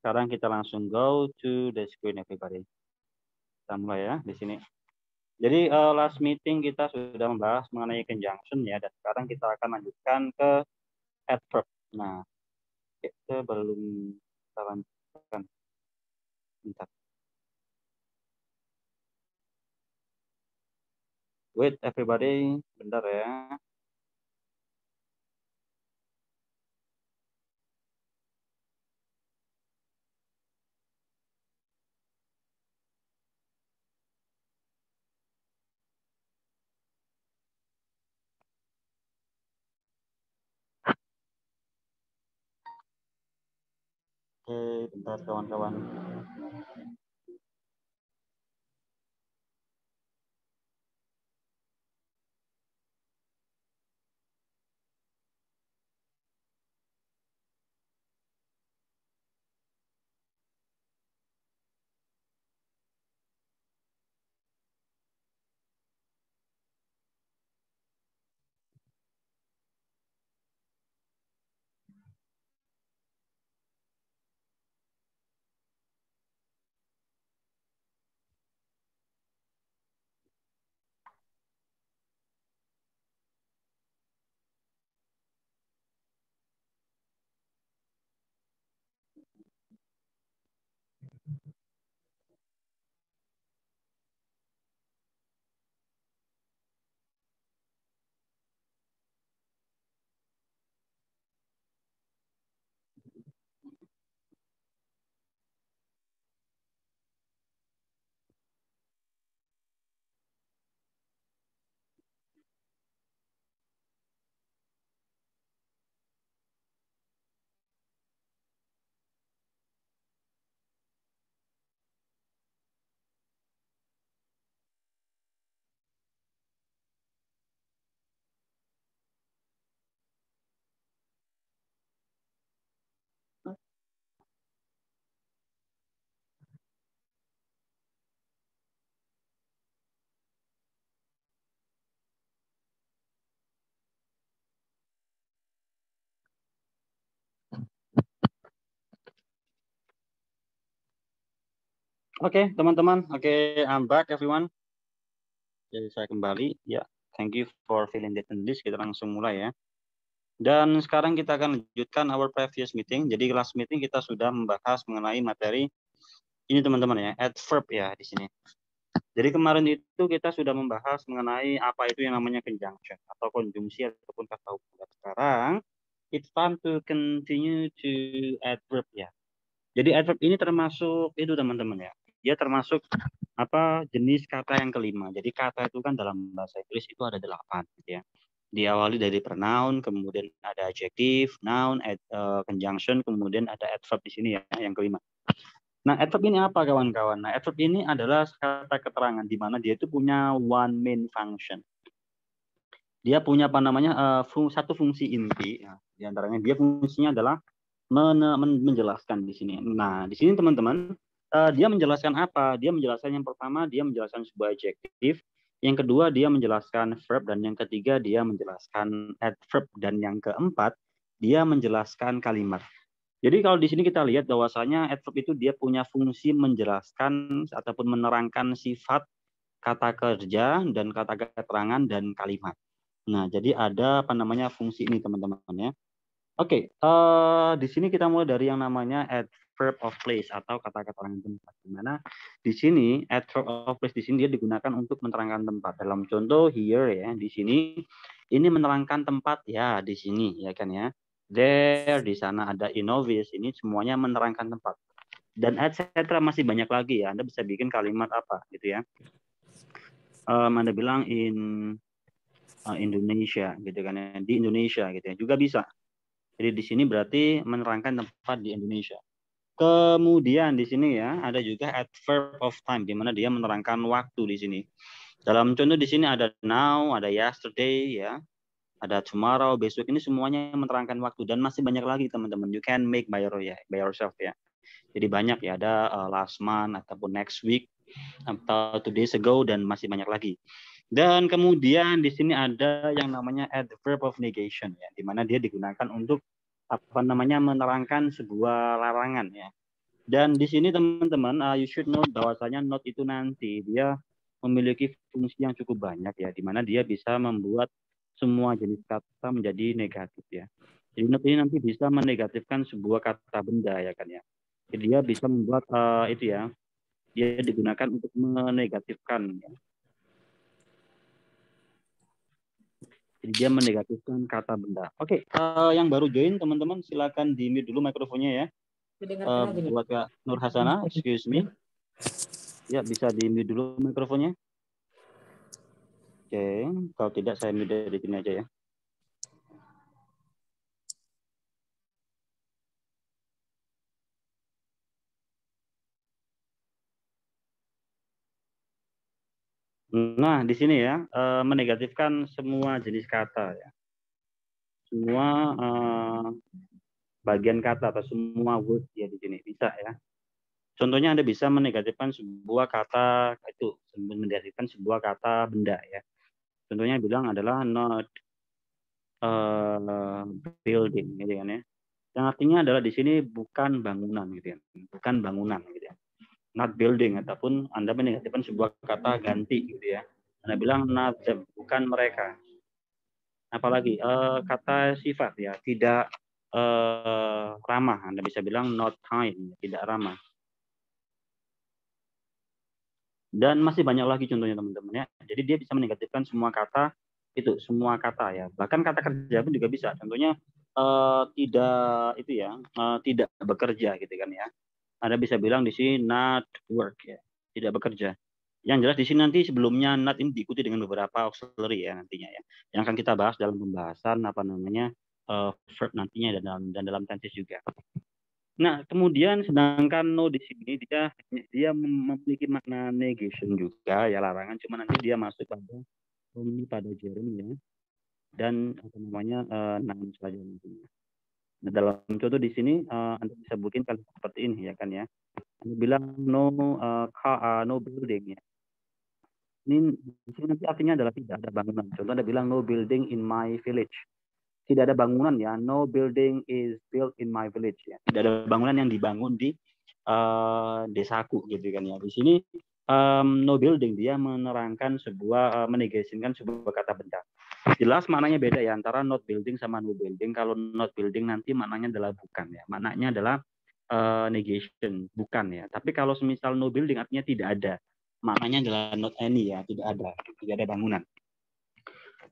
sekarang kita langsung go to the screen everybody. Kita mulai ya di sini. Jadi last meeting kita sudah membahas mengenai conjunction ya, dan sekarang kita akan lanjutkan ke adverb. Nah, kita belum kita lanjutkan. Bentar. Wait everybody, bentar ya. Oke, bentar kawan-kawan. Oke, teman-teman. Oke, I'm back everyone. Jadi saya kembali. Ya, thank you for filling the list. Kita langsung mulai ya. Dan sekarang kita akan lanjutkan our previous meeting. Jadi last meeting kita sudah membahas mengenai materi ini teman-teman ya, adverb ya di sini. Jadi kemarin itu kita sudah membahas mengenai apa itu yang namanya conjunction atau konjungsi ataupun kata hubungan. Sekarang it's time to continue to adverb ya. Jadi adverb ini termasuk itu teman-teman ya. Dia termasuk apa jenis kata yang kelima. Jadi kata itu kan dalam bahasa Inggris itu ada 8 gitu ya. Diawali dari pronoun, kemudian ada adjective, noun, conjunction, kemudian ada adverb di sini ya yang kelima. Nah, adverb ini apa kawan-kawan? Nah, adverb ini adalah kata keterangan di mana dia itu punya one main function. Dia punya apa namanya satu fungsi inti. Ya. Di antaranya dia fungsinya adalah menjelaskan di sini. Nah, di sini teman-teman dia menjelaskan apa? Dia menjelaskan yang pertama dia menjelaskan sebuah adjektif, yang kedua dia menjelaskan verb, dan yang ketiga dia menjelaskan adverb, dan yang keempat dia menjelaskan kalimat. Jadi kalau di sini kita lihat bahwasanya adverb itu dia punya fungsi menjelaskan ataupun menerangkan sifat kata kerja dan kata keterangan dan kalimat. Nah, jadi ada apa namanya fungsi ini teman-teman ya. Oke, di sini kita mulai dari yang namanya adverb of place atau kata keterangan tempat. Di mana di sini adverb of place di sini dia digunakan untuk menerangkan tempat. Dalam contoh here ya, di sini ini menerangkan tempat ya di sini ya kan ya. There di sana ada in office, ini semuanya menerangkan tempat. Dan etc. masih banyak lagi ya. Anda bisa bikin kalimat apa gitu ya. Anda bilang in Indonesia gitu kan ya. Di Indonesia gitu ya. Juga bisa. Jadi di sini berarti menerangkan tempat di Indonesia. Kemudian di sini ya ada juga adverb of time di mana dia menerangkan waktu di sini. Dalam contoh di sini ada now, ada yesterday ya, ada tomorrow, besok, ini semuanya menerangkan waktu dan masih banyak lagi teman-teman. You can make by yourself ya. Jadi banyak ya, ada last month ataupun next week atau 2 days ago dan masih banyak lagi. Dan kemudian di sini ada yang namanya adverb of negation ya, di mana dia digunakan untuk apa namanya menerangkan sebuah larangan ya. Dan di sini teman-teman, you should know bahwasanya not itu nanti dia memiliki fungsi yang cukup banyak ya, di mana dia bisa membuat semua jenis kata menjadi negatif ya. Jadi not ini nanti bisa menegatifkan sebuah kata benda ya kan ya. Jadi dia bisa membuat itu ya, dia digunakan untuk menegatifkan ya. Jadi dia menegatifkan kata benda. Oke, yang baru join teman-teman silakan di-mute dulu mikrofonnya ya. Buat Kak Nur Hasana, excuse me. Ya, bisa di-mute dulu mikrofonnya. Oke, kalau tidak saya mute dari sini aja ya. Nah, di sini ya, menegatifkan semua jenis kata ya. Semua bagian kata atau semua word ya di sini bisa ya. Contohnya Anda bisa menegatifkan sebuah kata itu, menegatifkan sebuah kata benda ya. Contohnya bilang adalah not building gitu kan ya. Yang artinya adalah di sini bukan bangunan gitu ya. Bukan bangunan gitu ya. Not building ataupun Anda menegatifkan sebuah kata ganti gitu ya. Anda bilang not them, bukan mereka. Apalagi kata sifat ya, tidak ramah. Anda bisa bilang not kind, tidak ramah. Dan masih banyak lagi contohnya teman-teman ya. Jadi dia bisa menegatifkan semua kata itu, semua kata ya. Bahkan kata kerja pun juga bisa. Contohnya tidak itu ya, tidak bekerja gitu kan ya. Anda bisa bilang di sini not work ya, tidak bekerja. Yang jelas di sini nanti sebelumnya not ini diikuti dengan beberapa auxiliary ya nantinya ya. Yang akan kita bahas dalam pembahasan apa namanya verb nantinya dan dalam tenses juga. Nah, kemudian sedangkan no di sini dia memiliki makna negation juga ya, larangan, cuma nanti dia masuk pada gerund ya, dan apa namanya noun saja nantinya. Nah, dalam contoh di sini Anda bisa bikin kalimat seperti ini ya kan ya. Anda bilang no no building ya. Ini di sini nanti artinya adalah tidak ada bangunan. Contoh Anda bilang no building in my village. Tidak ada bangunan ya. No building is built in my village ya. Tidak ada bangunan yang dibangun di desaku gitu kan ya. Di sini no building dia menerangkan sebuah menegasikan sebuah kata benda. Jelas maknanya beda ya antara not building sama no building. Kalau not building nanti maknanya adalah bukan ya. Maknanya adalah negation, bukan ya. Tapi kalau semisal no building artinya tidak ada. Maknanya adalah not any ya, tidak ada bangunan.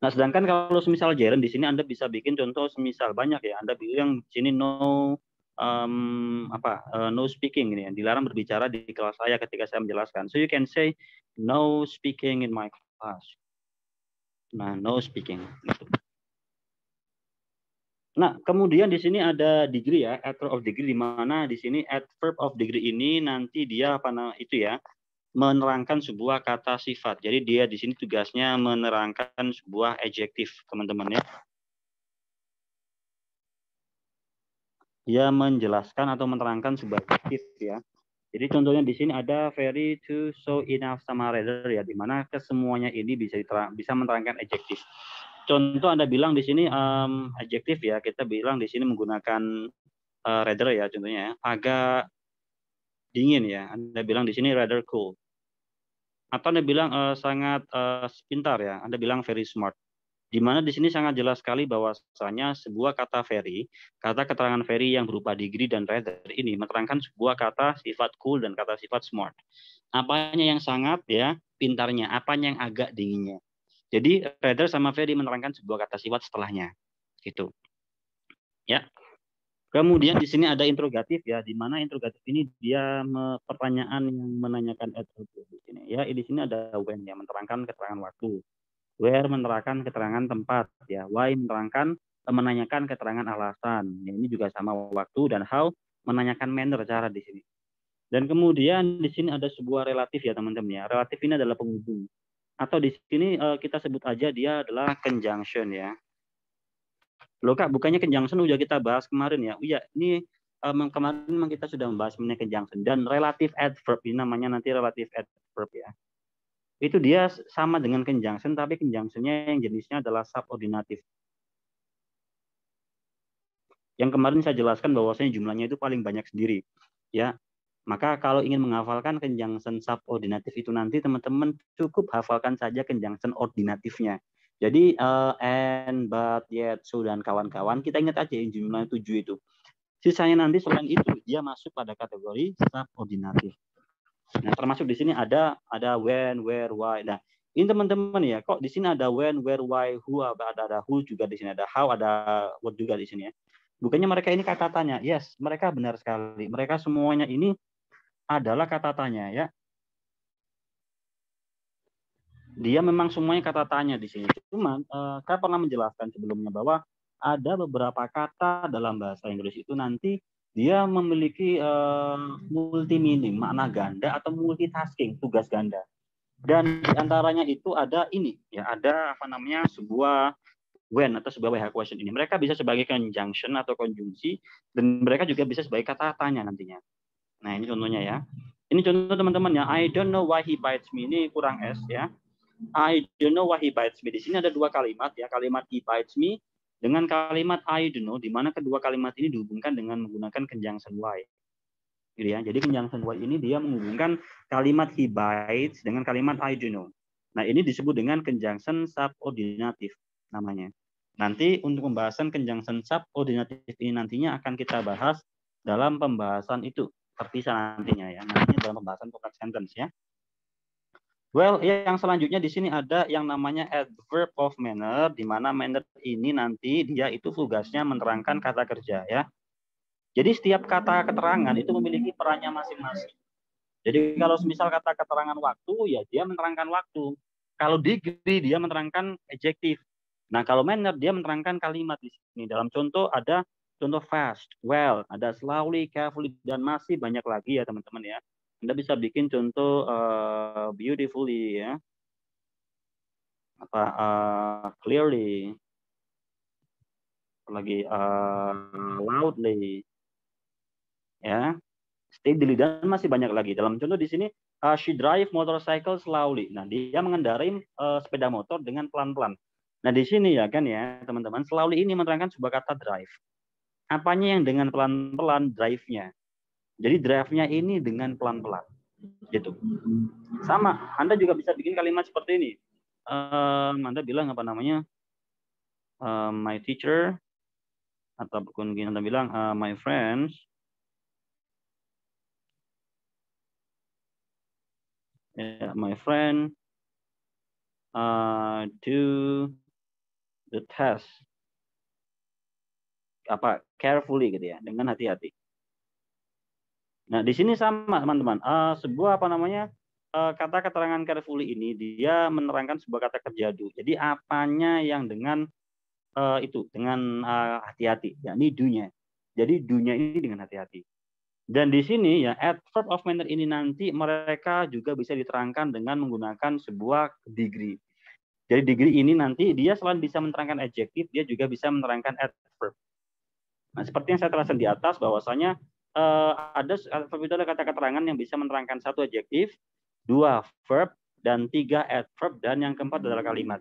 Nah, sedangkan kalau semisal gerund di sini Anda bisa bikin contoh semisal banyak ya. Anda bilang di sini no no speaking ini ya, dilarang berbicara di kelas saya ketika saya menjelaskan. So you can say no speaking in my class. Nah, no speaking. Nah, kemudian di sini ada degree ya, adverb of degree, di mana di sini adverb of degree ini nanti dia itu ya, menerangkan sebuah kata sifat. Jadi dia di sini tugasnya menerangkan sebuah adjektif, teman-teman ya. Dia menjelaskan atau menerangkan sebuah adjektif ya. Jadi contohnya di sini ada very, to, so, enough, sama rather ya, di mana kesemuanya ini bisa menerangkan adjektif. Contoh Anda bilang di sini adjektif ya, kita bilang di sini menggunakan rather ya, contohnya ya, agak dingin ya. Anda bilang di sini rather cool. Atau Anda bilang sangat pintar ya, Anda bilang very smart. Di mana di sini sangat jelas sekali bahwasanya sebuah kata very, kata keterangan very yang berupa degree dan rather ini menerangkan sebuah kata sifat cool dan kata sifat smart. Apanya yang sangat ya, pintarnya, apanya yang agak dinginnya. Jadi rather sama very menerangkan sebuah kata sifat setelahnya. Gitu. Ya. Kemudian di sini ada interrogatif ya, di mana interrogatif ini dia pertanyaan yang menanyakan di sini ya. Di sini ada when ya, menerangkan keterangan waktu. Where menerangkan keterangan tempat ya. Why menerangkan menanyakan keterangan alasan. Ya, ini juga sama waktu, dan how menanyakan manner, cara di sini. Dan kemudian di sini ada sebuah relatif ya teman-teman ya. Relatif ini adalah penghubung. Atau di sini kita sebut aja dia adalah conjunction ya. Loh Kak, bukannya conjunction udah kita bahas kemarin ya? Iya, ini kemarin memang kita sudah membahas mengenai conjunction. Dan relative adverb, ini namanya nanti relative adverb ya. Itu dia sama dengan conjunction, tapi conjunctionnya yang jenisnya adalah subordinatif. Yang kemarin saya jelaskan bahwasanya jumlahnya itu paling banyak sendiri. Ya, Maka kalau ingin menghafalkan conjunction subordinatif itu nanti teman-teman cukup hafalkan saja conjunction ordinatifnya. Jadi and, but, yet, so, dan kawan-kawan kita ingat aja yang jumlah 7 itu. Sisanya nanti selain itu dia masuk pada kategori subordinatif. Nah, termasuk di sini ada when, where, why. Nah, ini teman-teman ya, kok di sini ada when, where, why, who, ada who juga di sini, ada how, ada what juga di sini ya. Bukannya mereka ini kata tanya. Yes, mereka benar sekali. Mereka semuanya ini adalah kata tanya ya. Dia memang semuanya kata tanya di sini. Cuman saya pernah menjelaskan sebelumnya bahwa ada beberapa kata dalam bahasa Inggris itu nanti dia memiliki multi meaning, makna ganda atau multitasking, tugas ganda. Dan diantaranya itu ada ini ya, ada apa namanya sebuah when atau sebuah WH question ini. Mereka bisa sebagai conjunction atau konjungsi dan mereka juga bisa sebagai kata tanya nantinya. Nah, ini contohnya ya. Ini contoh teman-teman ya. I don't know why he bites me. Ini kurang S ya. I don't know why he bites me. Di sini ada dua kalimat ya. Kalimat he bites me dengan kalimat I don't know, di mana kedua kalimat ini dihubungkan dengan menggunakan conjunction why. Gitu ya. Jadi conjunction why ini dia menghubungkan kalimat he bites dengan kalimat I don't know. Nah, ini disebut dengan conjunction subordinatif namanya. Nanti untuk pembahasan conjunction subordinatif ini nantinya akan kita bahas dalam pembahasan itu terpisah nantinya ya. Nantinya dalam pembahasan complete sentence ya. Well, yang selanjutnya di sini ada yang namanya adverb of manner, di mana manner ini nanti dia itu tugasnya menerangkan kata kerja ya. Jadi setiap kata keterangan itu memiliki perannya masing-masing. Jadi kalau misal kata keterangan waktu, ya dia menerangkan waktu. Kalau degree dia menerangkan adjektif. Nah kalau manner dia menerangkan kalimat di sini. Dalam contoh ada contoh fast, well, ada slowly, carefully, dan masih banyak lagi ya teman-teman ya. Anda bisa bikin contoh beautifully ya, apa clearly, lagi loudly, ya, steadily, dan masih banyak lagi. Dalam contoh di sini she drive motorcycle slowly. Nah dia mengendarai sepeda motor dengan pelan-pelan. Nah di sini ya kan ya teman-teman, slowly ini menerangkan sebuah kata drive. Apanya yang dengan pelan-pelan? Drive-nya. Jadi drive-nya ini dengan pelan-pelan. Gitu. Sama, Anda juga bisa bikin kalimat seperti ini. Anda bilang apa namanya? My teacher, atau mungkin Anda bilang my friends, my friend do the test apa carefully gitu ya, dengan hati-hati. Nah di sini sama teman-teman, sebuah apa namanya kata keterangan carefully ini dia menerangkan sebuah kata kerja do. Jadi apanya yang dengan itu dengan hati-hati, yakni do-nya. Jadi do-nya ini dengan hati-hati. Dan di sini ya adverb of manner ini nanti mereka juga bisa diterangkan dengan menggunakan sebuah degree. Jadi degree ini nanti dia selain bisa menerangkan adjektif, dia juga bisa menerangkan adverb. Nah, seperti yang saya terangkan di atas bahwasanya ada adverb itu ada kata keterangan yang bisa menerangkan satu adjektif, dua verb, dan tiga adverb, dan yang keempat adalah kalimat.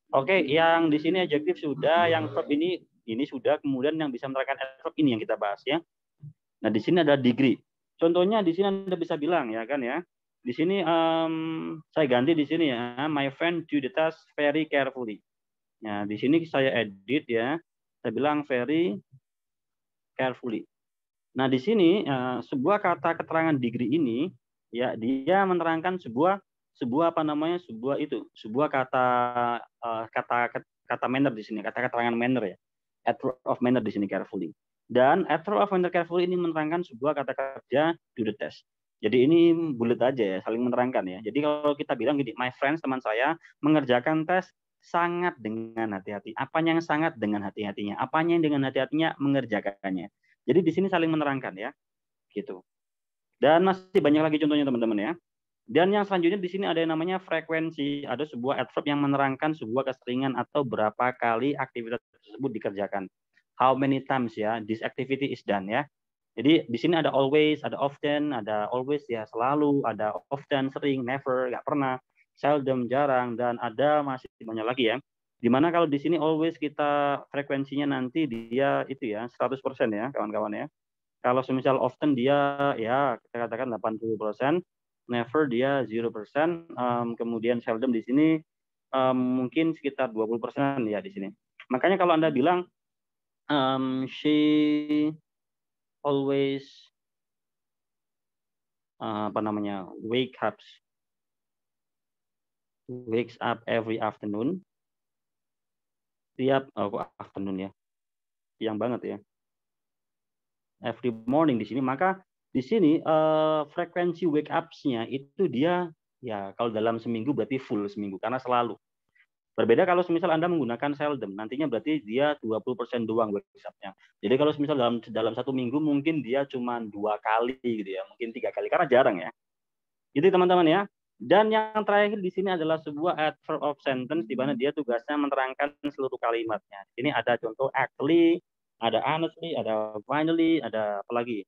Oke, yang di sini adjektif sudah, yang verb ini sudah, kemudian yang bisa menerangkan adverb ini yang kita bahas ya. Nah, di sini ada degree. Contohnya di sini Anda bisa bilang ya kan ya. Di sini saya ganti di sini ya, my friend do the task very carefully. Nah, di sini saya edit ya. Saya bilang very carefully. Nah, di sini sebuah kata keterangan degree ini ya dia menerangkan sebuah apa namanya? sebuah kata manner di sini, kata keterangan manner ya. Adverb of manner di sini carefully. Dan adverb of manner carefully ini menerangkan sebuah kata kerja do the test. Jadi ini bulat aja ya, saling menerangkan ya. Jadi kalau kita bilang gini, my friends, teman saya mengerjakan tes sangat dengan hati-hati. Apanya yang sangat dengan hati-hatinya? Apanya yang dengan hati-hatinya mengerjakannya? Jadi di sini saling menerangkan ya, gitu. Dan masih banyak lagi contohnya teman-teman ya. Dan yang selanjutnya di sini ada yang namanya frekuensi. Ada sebuah adverb yang menerangkan sebuah keseringan atau berapa kali aktivitas tersebut dikerjakan. How many times ya this activity is done ya. Jadi di sini ada always, ada often, ada always ya selalu, ada often sering, never nggak pernah, seldom jarang, dan ada masih banyak lagi ya. Dimana kalau di sini always kita frekuensinya nanti dia itu ya 100% ya kawan-kawan ya. Kalau semisal often dia ya kita katakan 80%, never dia 0%, kemudian seldom di sini mungkin sekitar 20% ya di sini. Makanya kalau Anda bilang she always wakes up every afternoon. Afternoon ya. Siang banget ya. Every morning di sini, maka di sini frekuensi wake up-nya itu dia ya kalau dalam seminggu berarti full seminggu karena selalu. Berbeda kalau semisal Anda menggunakan seldom, nantinya berarti dia 20% doang wake up-nya. Jadi kalau semisal dalam satu minggu mungkin dia cuma 2 kali gitu ya, mungkin 3 kali karena jarang ya. Gitu teman-teman ya. Dan yang terakhir di sini adalah sebuah adverb of sentence di mana dia tugasnya menerangkan seluruh kalimatnya. Ini ada contoh actually, ada honestly, ada finally, ada apa lagi?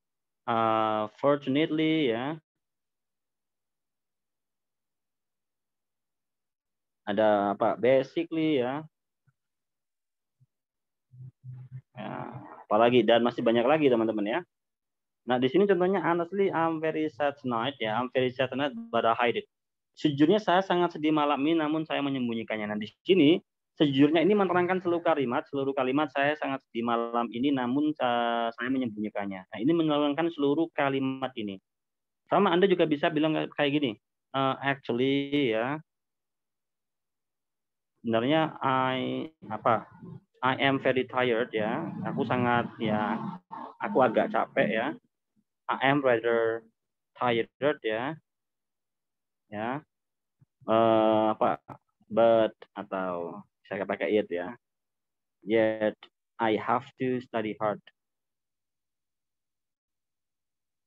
Fortunately ya. Ada apa? Basically ya. Ya, apalagi dan masih banyak lagi teman-teman ya. Nah, di sini contohnya honestly I'm very sad tonight ya. I'm very sad tonight but I hide it. Sejujurnya saya sangat sedih malam ini namun saya menyembunyikannya. Nah, di sini sejujurnya ini menerangkan seluruh kalimat saya sangat sedih malam ini namun saya menyembunyikannya. Nah, ini menerangkan seluruh kalimat ini. Sama Anda juga bisa bilang kayak gini. Actually ya. Sebenarnya I am very tired ya. Aku agak capek ya. I am rather tired ya. Ya. But atau saya pakai it ya. Yet I have to study hard.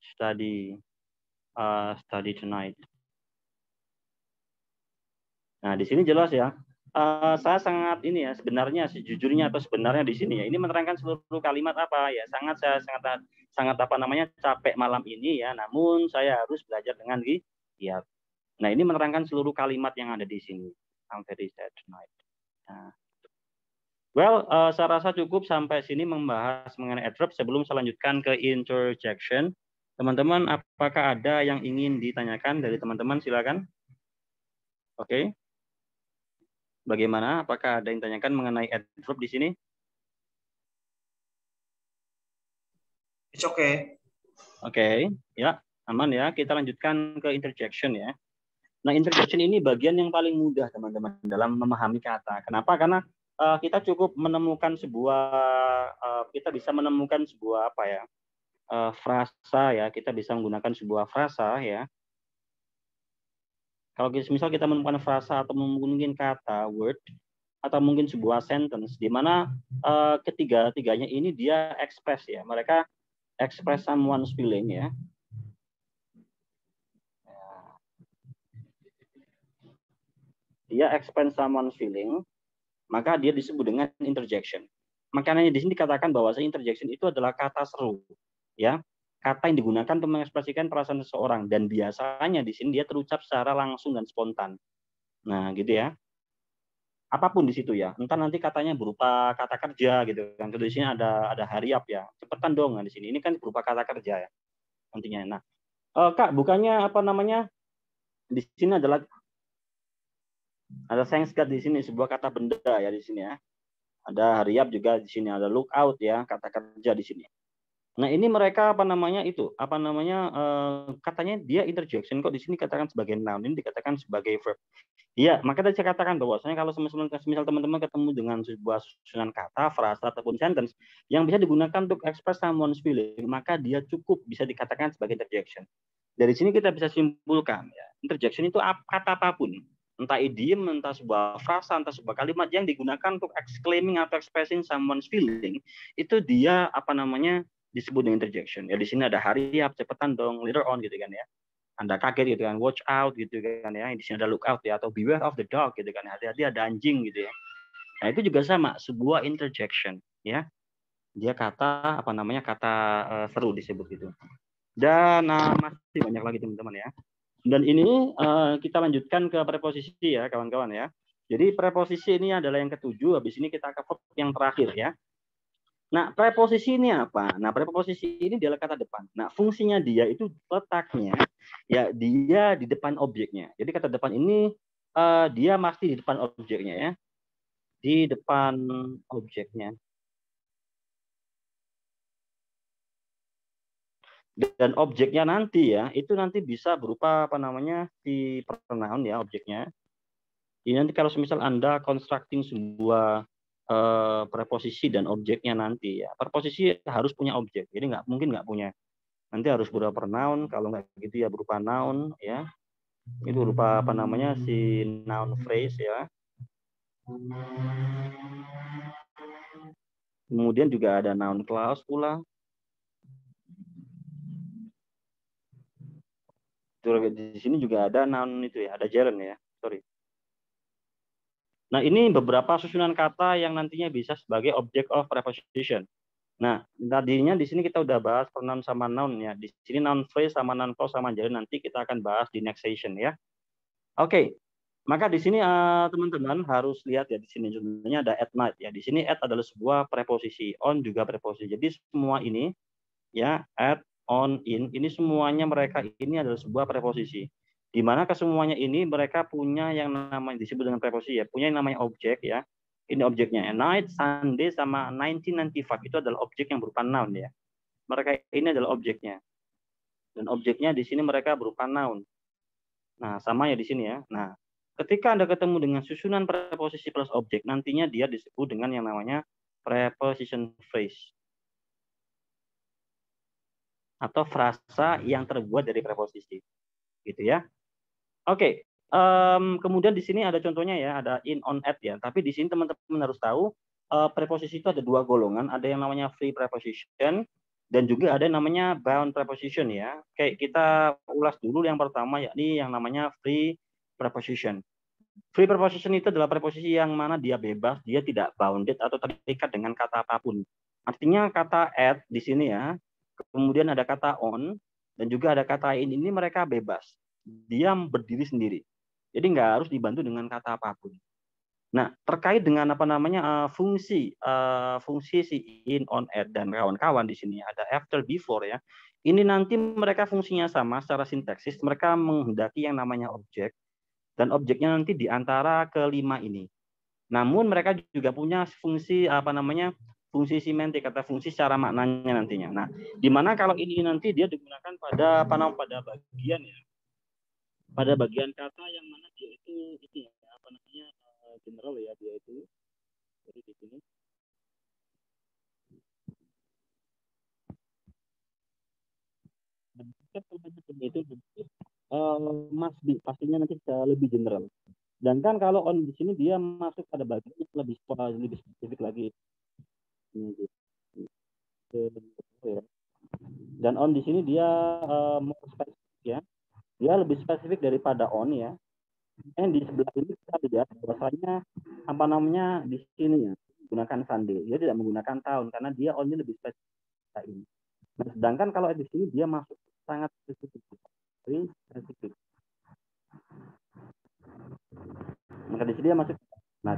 Study tonight. Nah, di sini jelas ya. Saya sangat sejujurnya atau sebenarnya di sini ya. Ini menerangkan seluruh kalimat apa ya. Saya sangat capek malam ini ya. Namun saya harus belajar dengan giat. Nah, ini menerangkan seluruh kalimat yang ada di sini. I'm very sad tonight. Nah. Well, saya rasa cukup sampai sini membahas mengenai adverb sebelum saya lanjutkan ke interjection. Teman-teman, apakah ada yang ingin ditanyakan dari teman-teman? Silakan. Oke. Bagaimana? Apakah ada yang ditanyakan mengenai adverb di sini? It's okay. Oke, ya, aman ya. Kita lanjutkan ke interjection ya. Nah, interjection ini bagian yang paling mudah, teman-teman, dalam memahami kata. Kenapa? Karena kita cukup menemukan kita bisa menemukan sebuah frasa ya. Kita bisa menggunakan sebuah frasa ya. Kalau misal kita menemukan frasa atau mungkin kata, word, atau mungkin sebuah sentence, di mana ketiga-tiganya ini dia express ya. Mereka express someone's feeling ya. Dia express someone's feeling, maka dia disebut dengan interjection. Makanya di sini dikatakan bahwa interjection itu adalah kata seru, ya, kata yang digunakan untuk mengekspresikan perasaan seseorang dan biasanya di sini dia terucap secara langsung dan spontan. Nah, gitu ya. Apapun di situ ya, entah nanti katanya berupa kata kerja gitu kan. Di sini ada hurry up ya, cepetan dong. Nah, di sini ini kan berupa kata kerja ya nantinya. Nah, Kak, bukannya di sini ada thanks God di sini sebuah kata benda ya di sini ya. Ada hurry up juga di sini, ada look out ya, kata kerja di sini. Nah, ini mereka katanya dia interjection kok di sini katakan sebagai noun, ini dikatakan sebagai verb. Iya, maka tadi saya katakan bahwasanya kalau misal teman-teman ketemu dengan sebuah susunan kata, frasa ataupun sentence yang bisa digunakan untuk express someone's feeling, maka dia cukup bisa dikatakan sebagai interjection. Dari sini kita bisa simpulkan ya, interjection itu kata apapun, entah idiom, entah sebuah frasa, entah sebuah kalimat yang digunakan untuk exclaiming atau expressing someone's feeling, itu dia disebut dengan interjection. Ya di sini ada hurry up, cepetan dong, later on gitu kan ya. Anda kaget gitu kan, watch out gitu kan ya. Di sini ada look out ya, atau beware of the dog gitu kan. Hati-hati ada anjing gitu ya. Nah, itu juga sama, sebuah interjection ya. Dia kata seru disebut gitu. Dan masih banyak lagi teman-teman ya. Dan ini kita lanjutkan ke preposisi ya kawan-kawan ya. Jadi preposisi ini adalah yang ketujuh, habis ini kita ke verb yang terakhir ya. Nah, preposisi ini apa? Nah, preposisi ini adalah kata depan. Nah, fungsinya dia itu letaknya ya dia di depan objeknya. Jadi kata depan ini dia masih di depan objeknya ya. Di depan objeknya. Dan objeknya nanti ya, itu nanti bisa berupa apa namanya si pronoun ya objeknya. Ini nanti kalau misal Anda constructing sebuah preposisi dan objeknya nanti ya, preposisi harus punya objek. Jadi mungkin nggak punya. Nanti harus berupa pronoun, kalau nggak gitu ya berupa noun ya. Itu berupa apa namanya si noun phrase ya. Kemudian juga ada noun clause pula. Di sini juga ada noun itu ya, ada gerund ya. Sorry. Nah, ini beberapa susunan kata yang nantinya bisa sebagai object of preposition. Nah, tadinya di sini kita udah bahas pronoun sama noun ya. Di sini noun phrase sama noun clause sama gerund nanti kita akan bahas di next session ya. Oke. Maka di sini teman-teman harus lihat ya di sini contohnya ada at night ya. Di sini at adalah sebuah preposisi, on juga preposisi. Jadi semua ini ya at, on, in ini semuanya mereka ini adalah sebuah preposisi. Di mana kesemuanya ini mereka punya yang namanya disebut dengan preposisi ya, punya yang namanya objek ya. Ini objeknya. Night, Sunday sama 1995 itu adalah objek yang berupa noun ya. Mereka ini adalah objeknya. Dan objeknya di sini mereka berupa noun. Nah, sama ya di sini ya. Nah, ketika Anda ketemu dengan susunan preposisi plus objek, nantinya dia disebut dengan yang namanya preposition phrase. Atau frasa yang terbuat dari preposisi. Gitu ya. Oke. Kemudian di sini ada contohnya ya, ada in, on, at ya. Tapi di sini teman-teman harus tahu, preposisi itu ada dua golongan. Ada yang namanya free preposition, dan juga ada yang namanya bound preposition ya. Kayak kita ulas dulu yang pertama, yakni yang namanya free preposition. Free preposition itu adalah preposisi yang mana dia bebas, dia tidak bounded atau terikat dengan kata apapun. Artinya kata at di sini ya, kemudian ada kata on, dan juga ada kata in, ini mereka bebas. Dia berdiri sendiri. Jadi nggak harus dibantu dengan kata apapun. Nah, terkait dengan apa namanya fungsi si in, on, at dan kawan-kawan di sini ada after, before ya. Ini nanti mereka fungsinya sama secara sintaksis. Mereka menghendaki yang namanya objek dan objeknya nanti di antara kelima ini. Namun mereka juga punya fungsi apa namanya fungsi semantik atau fungsi secara maknanya nantinya. Nah, di mana kalau ini nanti dia digunakan pada apa namanya pada bagian ya, pada bagian kata yang mana dia itu ini ya, apa namanya general ya dia itu. Jadi di sini itu must be pastinya nanti lebih general. Dan kan kalau on di sini dia masuk pada bagian lebih spesifik lagi. Dan on di sini dia more spesifik ya. Dia lebih spesifik daripada on ya. Di sebelah ini kita lihat bahwasanya apa namanya di sini ya menggunakan Sunday. Dia tidak menggunakan tahun karena dia onnya lebih spesifik ini. Nah, sedangkan kalau di sini dia masuk sangat spesifik. Very spesifik. Maka di sini dia masuk nah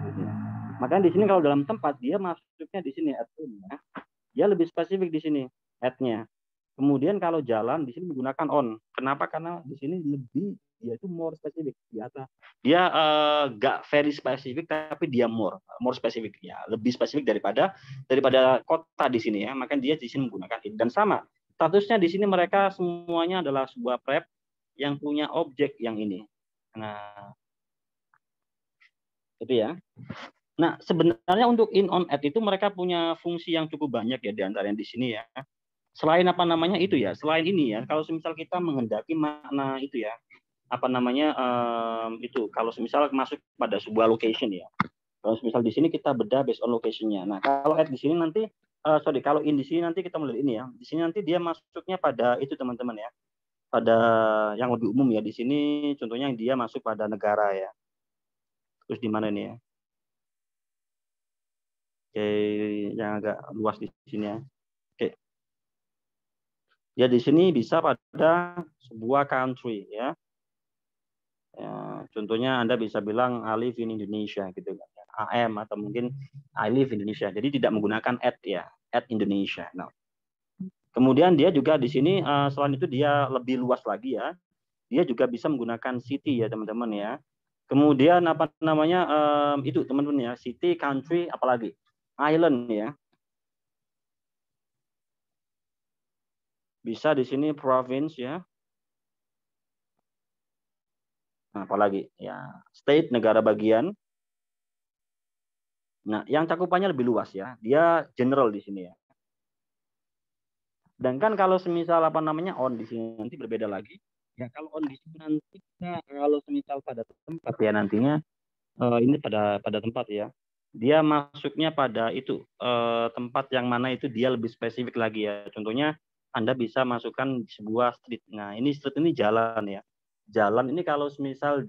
makanya di sini kalau dalam tempat dia masuknya di sini at-nya. Dia lebih spesifik di sini at-nya. Kemudian kalau jalan di sini menggunakan on. Kenapa? Karena di sini lebih dia itu more spesifik di atas. Dia gak very spesifik tapi dia more spesifik ya, lebih spesifik daripada kota di sini ya. Makanya dia di sini menggunakan it. Dan sama statusnya di sini mereka semuanya adalah sebuah prep yang punya objek yang ini. Nah, itu ya. Nah, sebenarnya untuk in, on, at itu mereka punya fungsi yang cukup banyak ya di antara yang di sini ya. Selain apa namanya itu ya, selain ini ya, kalau misal kita menghendaki makna itu ya, apa namanya itu, kalau misal masuk pada sebuah location ya. Kalau misal di sini kita bedah based on location-nya. Nah, kalau at di sini nanti, kalau in di sini nanti kita melihat ini ya. Di sini nanti dia masuknya pada itu teman-teman ya. Pada yang lebih umum ya. Di sini contohnya dia masuk pada negara ya. Terus di mana ini ya? Oke, yang agak luas di sini ya. Oke. Ya di sini bisa pada sebuah country ya. Contohnya Anda bisa bilang I live in Indonesia gitu kan. AM atau mungkin I live in Indonesia. Jadi tidak menggunakan at ya. at Indonesia. Nah, kemudian dia juga di sini selain itu dia lebih luas lagi ya. Dia juga bisa menggunakan city ya teman-teman ya. Kemudian apa namanya itu teman-teman ya, city, country, apalagi island ya. Bisa di sini province ya. Nah, apalagi ya, state, negara bagian. Nah, yang cakupannya lebih luas ya. Dia general di sini ya. Dan kan kalau semisal apa namanya on di sini nanti berbeda lagi. Ya kalau on di sini nanti kita kalau semisal pada tempat ya nantinya ini pada tempat ya. Dia masuknya pada itu tempat yang mana itu dia lebih spesifik lagi ya. Contohnya Anda bisa masukkan sebuah street. Nah, ini street ini jalan ya. Jalan ini kalau semisal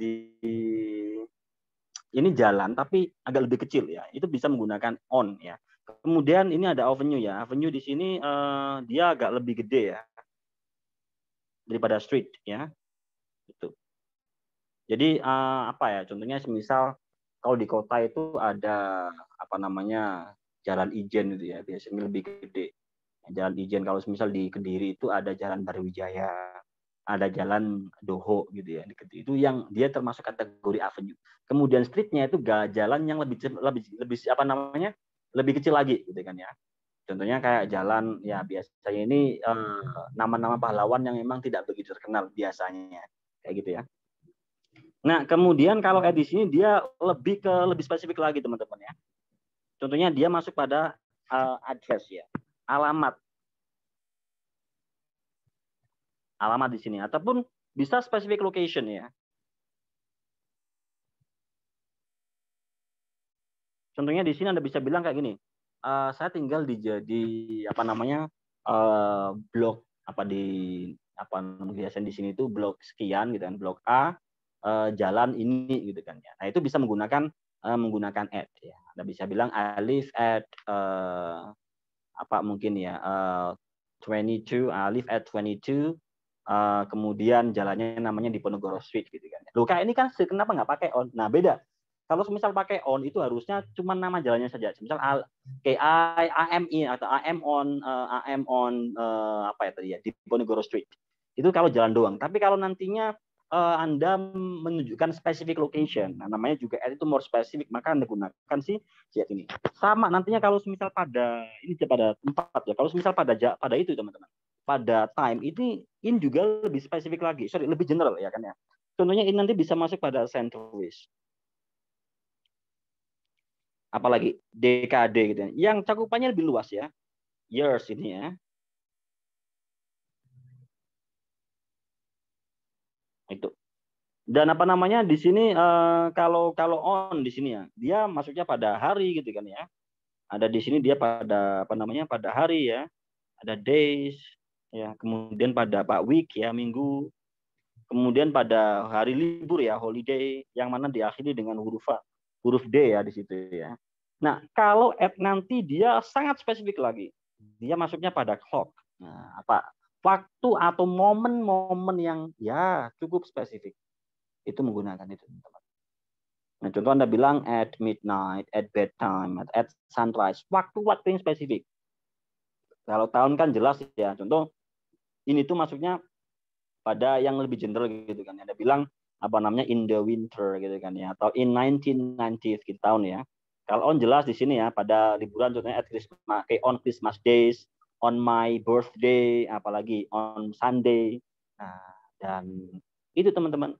ini jalan tapi agak lebih kecil ya. Itu bisa menggunakan on ya. Kemudian ini ada avenue ya. Avenue di sini dia agak lebih gede ya daripada street ya. Itu. Jadi apa ya? Contohnya semisal kalau di kota itu ada apa namanya jalan Ijen gitu ya, biasanya lebih gede. Jalan Ijen kalau semisal di Kediri itu ada jalan Barwijaya, ada jalan Doho gitu ya di Kediri. Itu yang dia termasuk kategori avenue. Kemudian streetnya itu jalan yang lebih apa namanya lebih kecil lagi gitu kan ya. Contohnya kayak jalan ya biasanya ini nama-nama pahlawan yang memang tidak begitu terkenal biasanya kayak gitu ya. Nah, kemudian kalau di sini dia lebih spesifik lagi teman-teman ya. Contohnya dia masuk pada address ya, alamat di sini ataupun bisa specific location ya. Contohnya di sini Anda bisa bilang kayak gini, saya tinggal di apa namanya blok apa di apa biasanya di sini itu blok sekian gitu kan, blok A jalan ini gitu kan ya. Nah, itu bisa menggunakan add ya. Anda bisa bilang I live at apa mungkin ya 22, I live at 22 kemudian jalannya namanya Diponegoro Street gitu kan. Loh kayak ini kan kenapa nggak pakai on? Nah, beda. Kalau misal pakai on itu harusnya cuma nama jalannya saja. Misal KIAMI atau AM on apa ya tadi ya Diponegoro Street. Itu kalau jalan doang. Tapi kalau nantinya Anda menunjukkan specific location, nah, namanya juga add itu more specific, maka Anda gunakan si chat ini. Sama nantinya kalau misal pada ini pada tempat ya. Kalau misal pada itu teman-teman. Pada time ini juga lebih spesifik lagi. Sorry, lebih general ya kan ya. Contohnya ini nanti bisa masuk pada centuries. Apalagi dekade gitu ya. Yang cakupannya lebih luas ya. Years ini ya. Itu. Dan apa namanya di sini kalau on di sini ya, dia masuknya pada hari gitu kan ya. Ada di sini dia pada apa namanya pada hari ya. Ada days ya, kemudian pada week ya, minggu. Kemudian pada hari libur ya, holiday yang mana diakhiri dengan huruf D ya di situ ya. Nah, kalau add nanti dia sangat spesifik lagi. Dia masuknya pada clock. Nah, apa? Waktu atau momen-momen yang ya cukup spesifik. Itu menggunakan itu, teman-teman. Nah, contoh Anda bilang at midnight, at bedtime, at sunrise. Waktu-waktu yang spesifik. Kalau tahun kan jelas ya. Contoh ini tuh masuknya pada yang lebih general gitu kan. Anda bilang apa namanya in the winter gitu kan ya, atau in 1990 gitu tahun ya. Kalau on jelas di sini ya pada liburan contohnya at Christmas, on Christmas days, on my birthday, apalagi on Sunday. Nah, dan itu teman-teman.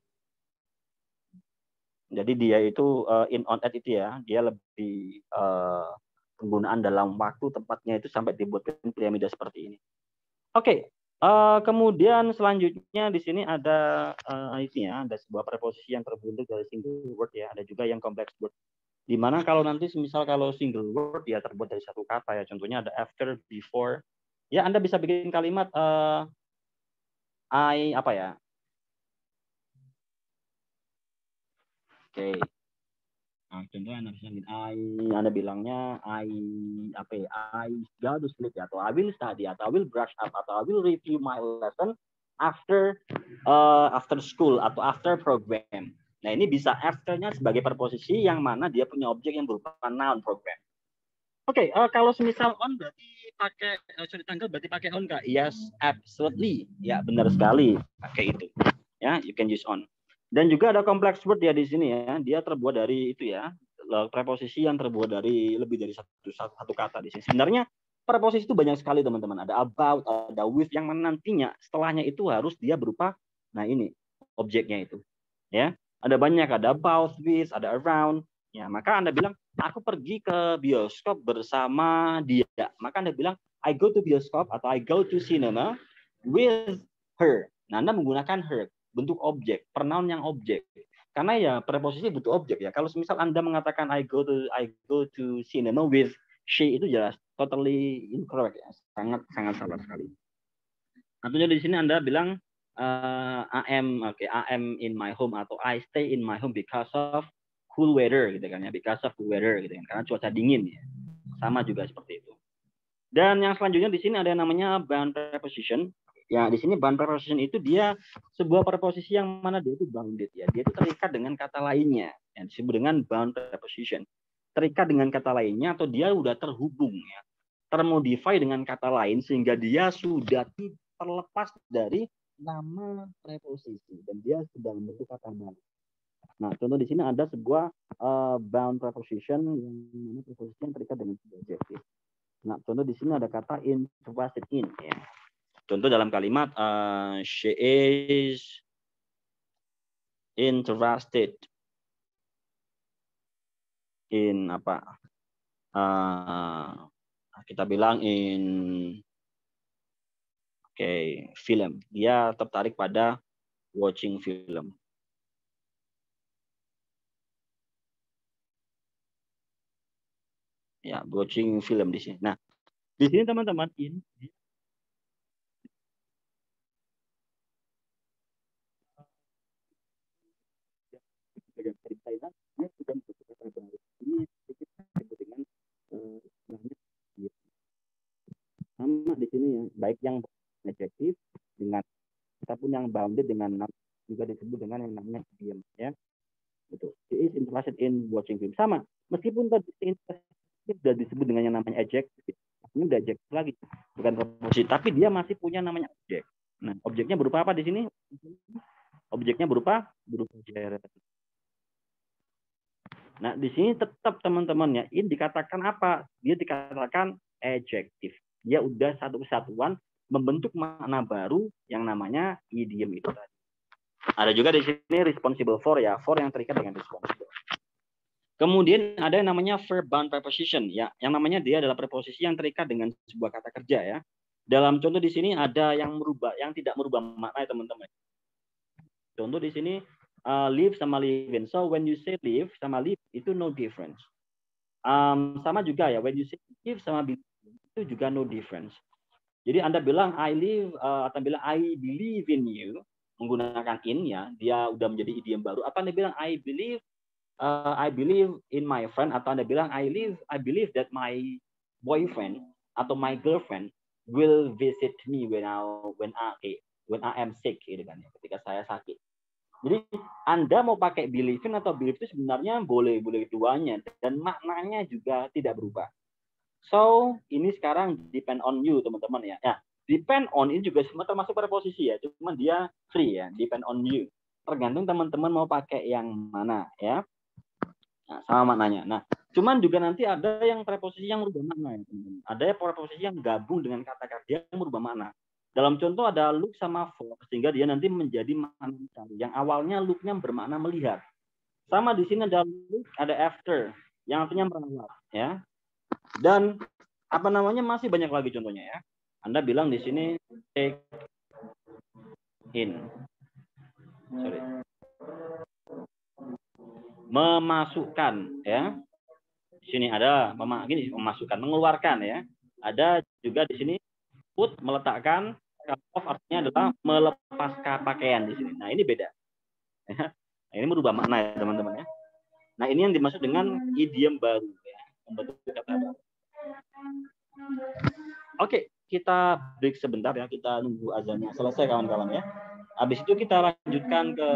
Jadi dia itu in on at itu ya, dia lebih penggunaan dalam waktu tempatnya itu sampai dibuatkan piramida seperti ini. Oke, kemudian selanjutnya di sini ada ini ya, ada sebuah preposisi yang terbentuk dari single word ya, ada juga yang complex word. Dimana kalau nanti misal kalau single word ya terbuat dari satu kata ya, contohnya ada after, before. Ya Anda bisa bikin kalimat I apa ya? Oke. Nah, contohnya Anda bisa Anda bilangnya I apa ya? I go to sleep ya, atau I will study, atau I will brush up, atau I will review my lesson after school atau after program. Nah, ini bisa after-nya sebagai preposisi yang mana dia punya objek yang berupa noun program. Oke, kalau semisal on berarti pakai tanggal berarti pakai on Kak? Yes, absolutely. Ya, benar sekali pakai itu. Ya, you can use on. Dan juga ada complex word ya di sini ya. Dia terbuat dari itu ya. Preposisi yang terbuat dari lebih dari satu kata di sini. Sebenarnya preposisi itu banyak sekali teman-teman. Ada about, ada with yang nantinya setelahnya itu harus dia berupa nah ini objeknya itu. Ya. Ada banyak, ada about, with, ada around. Ya, maka Anda bilang aku pergi ke bioskop bersama dia. Maka Anda bilang I go to bioskop atau I go to cinema with her. Nah, Anda menggunakan her, bentuk objek, pronoun yang objek. Karena ya preposisi butuh objek ya. Kalau misal Anda mengatakan I go to cinema with she, itu jelas totally incorrect ya. Sangat salah sekali. Artinya di sini Anda bilang I am in my home atau I stay in my home because of cool weather gitu kan ya, because of cool weather gitu kan, karena cuaca dingin ya. Sama juga seperti itu. Dan yang selanjutnya di sini ada yang namanya bound preposition. Ya, di sini bound preposition itu dia sebuah preposisi yang mana dia itu bounded ya. Dia itu terikat dengan kata lainnya yang disebut dengan bound preposition. Terikat dengan kata lainnya atau dia sudah terhubung ya. Termodify dengan kata lain sehingga dia sudah terlepas dari nama preposisi dan dia sudah membentuk kata baru. Nah, contoh di sini ada sebuah bound preposition yang mana preposisi yang terikat dengan subjektif. Nah, contoh di sini ada kata interested in. Ya. Contoh dalam kalimat she is interested in apa? Kita bilang in film. Dia tertarik pada watching film. Ya, watching film di sini. Nah, di sini teman-teman ini ini disebut dengan sama di sini ya, baik yang adjektif dengan ataupun yang bounded dengan juga disebut dengan yang namanya idiom ya. Betul. She is interested in watching film. Sama, meskipun tadi sudah disebut dengan yang namanya adjektif, ini udah adjektif lagi, bukan preposisi, tapi dia masih punya namanya objek. Nah, objeknya berupa apa di sini? Objeknya berupa geret. Nah, di sini tetap teman-teman ya, ini dikatakan apa? Dia dikatakan adjektif. Dia udah satu kesatuan membentuk makna baru yang namanya idiom itu tadi. Ada juga di sini responsible for ya, for yang terikat dengan responsible. Kemudian ada yang namanya verb bound preposition ya, yang namanya dia adalah preposisi yang terikat dengan sebuah kata kerja ya. Dalam contoh di sini ada yang tidak merubah makna ya teman-teman. Contoh di sini live sama live in. So when you say live sama live itu no difference. Sama juga ya, when you say live sama believe itu juga no difference. Jadi Anda bilang I live atau bilang I believe in you menggunakan in ya, dia udah menjadi idiom baru. Atau Anda bilang I believe in my friend, atau Anda bilang I believe that my boyfriend atau my girlfriend will visit me when I am sick gitu kan, ketika saya sakit. Jadi Anda mau pakai believe in atau believe itu sebenarnya boleh keduanya dan maknanya juga tidak berubah. So, ini sekarang depend on you teman-teman ya. Ya, depend on ini juga semua termasuk preposisi ya, cuman dia free ya, depend on you. Tergantung teman-teman mau pakai yang mana ya. Nah, sama maknanya. Nah, cuman juga nanti ada yang preposisi yang merubah makna ya, teman-teman. Ada preposisi yang gabung dengan kata kerja yang merubah makna. Dalam contoh ada look sama for, sehingga dia nanti menjadi makna mencari. Yang awalnya look-nya bermakna melihat. Sama di sini ada look, ada after, yang artinya merawat ya. Dan apa namanya masih banyak lagi contohnya ya. Anda bilang di sini take in. Sorry. Memasukkan ya. Di sini ada memasukkan, mengeluarkan ya. Ada juga di sini put, meletakkan, off artinya adalah melepaskan pakaian di sini. Nah, ini beda. Ya. Nah, ini merubah makna ya, teman-teman ya. Nah, ini yang dimaksud dengan idiom baru ya, membentuk kata baru. Oke, kita break sebentar ya, kita nunggu azannya selesai kawan-kawan ya. Habis itu kita lanjutkan ke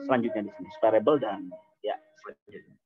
selanjutnya di sini, variable dan ya selanjutnya.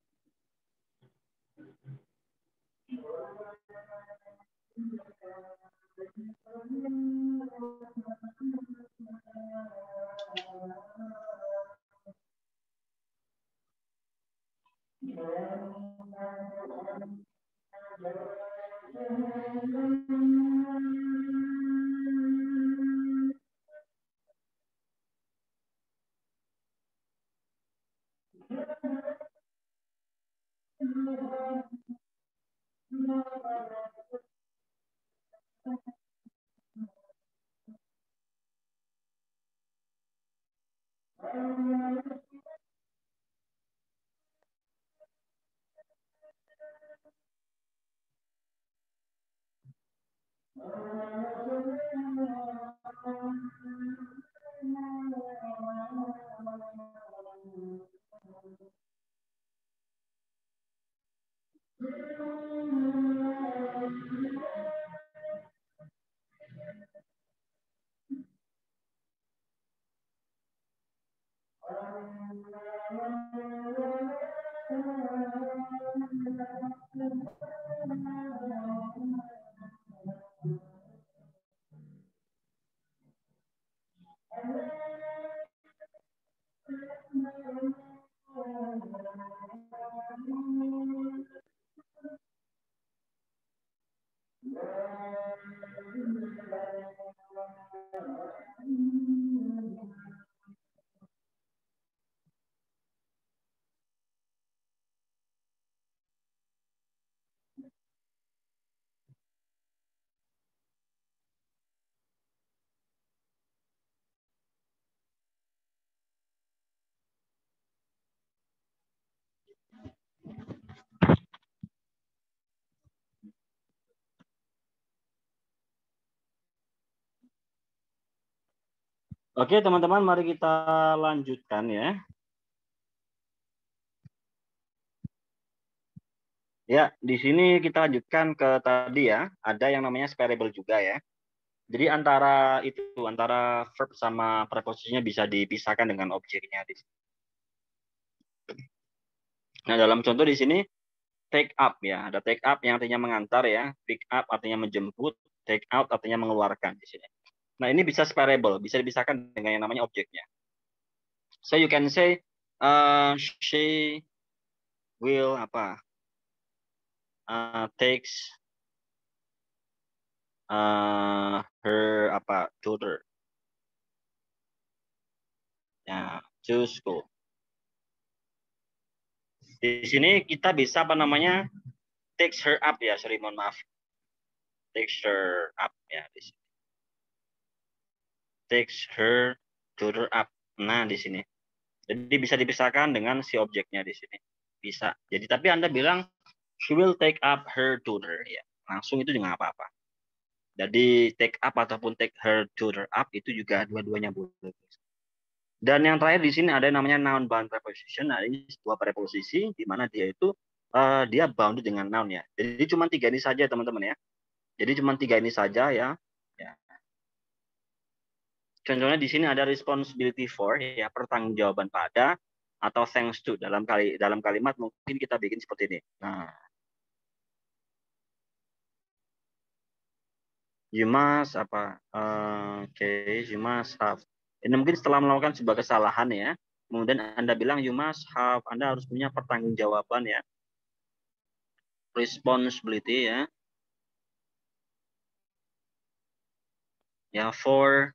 Oke, teman-teman, mari kita lanjutkan ya. Ya, di sini kita lanjutkan ke tadi ya. Ada yang namanya separable juga ya. Jadi antara verb sama preposisinya bisa dipisahkan dengan objeknya di sini. Nah, dalam contoh di sini take up ya. Ada take up yang artinya mengantar ya. Pick up artinya menjemput. Take out artinya mengeluarkan di sini. Nah, ini bisa separable, bisa dipisahkan dengan yang namanya objeknya. So you can say she will takes her daughter ya to school. Di sini kita bisa takes her up ya, mohon maaf. Takes her up ya di sini. Takes her daughter up. Nah, di sini. Jadi bisa dipisahkan dengan si objeknya di sini. Bisa. Jadi tapi Anda bilang she will take up her daughter ya. Langsung itu dengan apa-apa. Jadi take up ataupun take her daughter up itu juga dua-duanya boleh. Dan yang terakhir di sini ada yang namanya noun bound preposition. Nah, ini sebuah preposisi di mana dia itu dia bounded dengan noun ya. Jadi cuma 3 ini saja teman-teman ya. Jadi cuma 3 ini saja ya. Contohnya di sini ada responsibility for ya, pertanggungjawaban pada, atau thanks to dalam kalimat mungkin kita bikin seperti ini. Nah, you must you must have. Ini mungkin setelah melakukan sebuah kesalahan ya, kemudian Anda bilang you must have, Anda harus punya pertanggungjawaban ya. Responsibility ya. Ya, for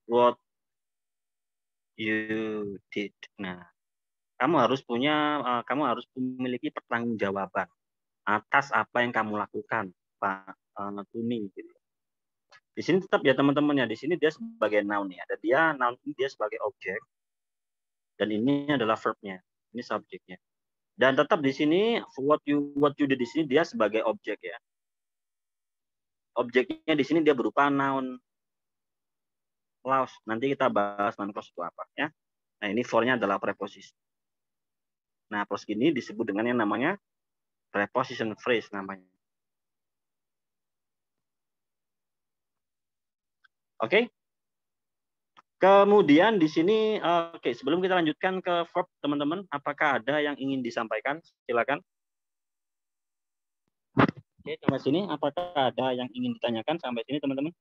what you did. Nah, kamu harus memiliki pertanggungjawaban atas apa yang kamu lakukan, Pak Tuni. Gitu. Di sini tetap ya teman-teman ya, di sini dia sebagai noun ya, dan noun ini dia sebagai objek, dan ini adalah verbnya, ini subjeknya. Dan tetap di sini what you did di sini dia sebagai objek ya. Objeknya di sini dia berupa noun clause. Nanti kita bahas noun clause itu apa ya. Nah, ini for-nya adalah preposisi. Nah, plus ini disebut dengan yang namanya preposition phrase namanya. Oke. Kemudian di sini, oke, sebelum kita lanjutkan ke verb, teman-teman, apakah ada yang ingin disampaikan? Silakan. Oke, sampai sini apakah ada yang ingin ditanyakan sampai sini teman-teman?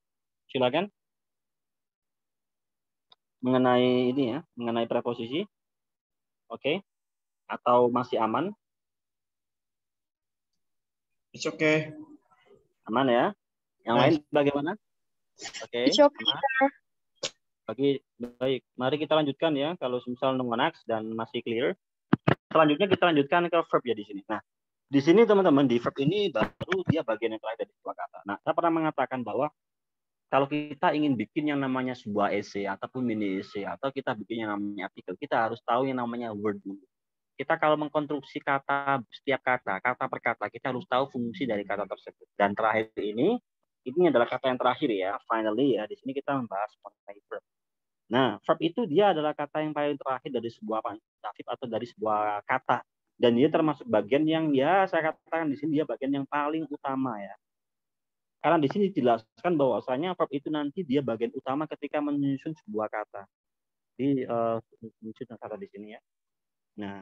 Silakan. Mengenai ini ya, mengenai preposisi. Oke. Atau masih aman? It's okay. Aman ya. Yang lain bagaimana? Oke. It's okay. Aman. Oke, baik. Mari kita lanjutkan ya. Kalau misal non-ax dan masih clear. Selanjutnya kita lanjutkan ke verb ya di sini. Nah, di sini teman-teman di verb ini baru dia bagian yang terakhir dari sebuah kata. Nah, saya pernah mengatakan bahwa kalau kita ingin bikin yang namanya sebuah essay ataupun mini essay atau kita bikin yang namanya artikel, kita harus tahu yang namanya word dulu. Kita kalau mengkonstruksi kata setiap kata per kata, kita harus tahu fungsi dari kata tersebut. Dan terakhir ini adalah kata yang terakhir ya, finally ya. Di sini kita membahas mengenai verb. Nah, verb itu dia adalah kata yang paling terakhir dari sebuah substantif atau dari sebuah kata. Dan dia termasuk bagian yang ya saya katakan di sini dia bagian yang paling utama ya. Karena di sini dijelaskan bahwasanya verb itu nanti dia bagian utama ketika menyusun sebuah kata. Di menyusun kata di sini ya. Nah,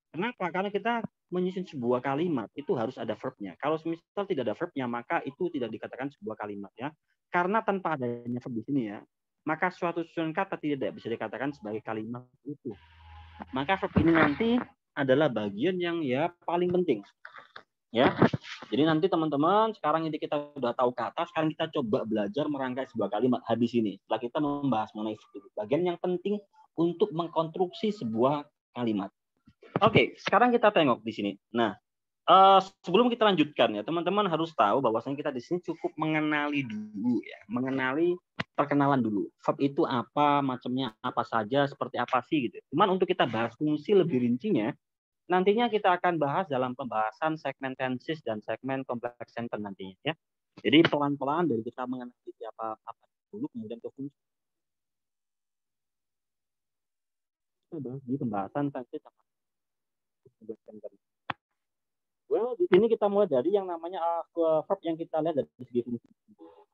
kenapa? Karena kita menyusun sebuah kalimat itu harus ada verbnya. Kalau misal tidak ada verbnya, maka itu tidak dikatakan sebuah kalimat ya. Karena tanpa adanya verb di sini ya, maka suatu susunan kata tidak bisa dikatakan sebagai kalimat utuh. Maka verb ini nanti adalah bagian yang ya paling penting. Ya. Jadi nanti teman-teman, sekarang ini kita sudah tahu kata, sekarang kita coba belajar merangkai sebuah kalimat habis ini. Setelah kita membahas mengenai verb, bagian yang penting untuk mengkonstruksi sebuah kalimat. Oke, sekarang kita tengok di sini. Nah, sebelum kita lanjutkan ya, teman-teman harus tahu bahwasanya kita di sini cukup mengenali dulu ya, mengenali perkenalan dulu. Verb itu apa, macamnya apa saja, seperti apa sih gitu. Cuman untuk kita bahas fungsi lebih rincinya, nantinya kita akan bahas dalam pembahasan segmen tenses dan segmen complex sentence nantinya ya. Jadi pelan-pelan dari kita mengenali apa dulu, kemudian ke fungsi. Di pembahasan tenses sama complex sentence. Well, di sini kita mulai dari yang namanya verb yang kita lihat dari segi fungsi.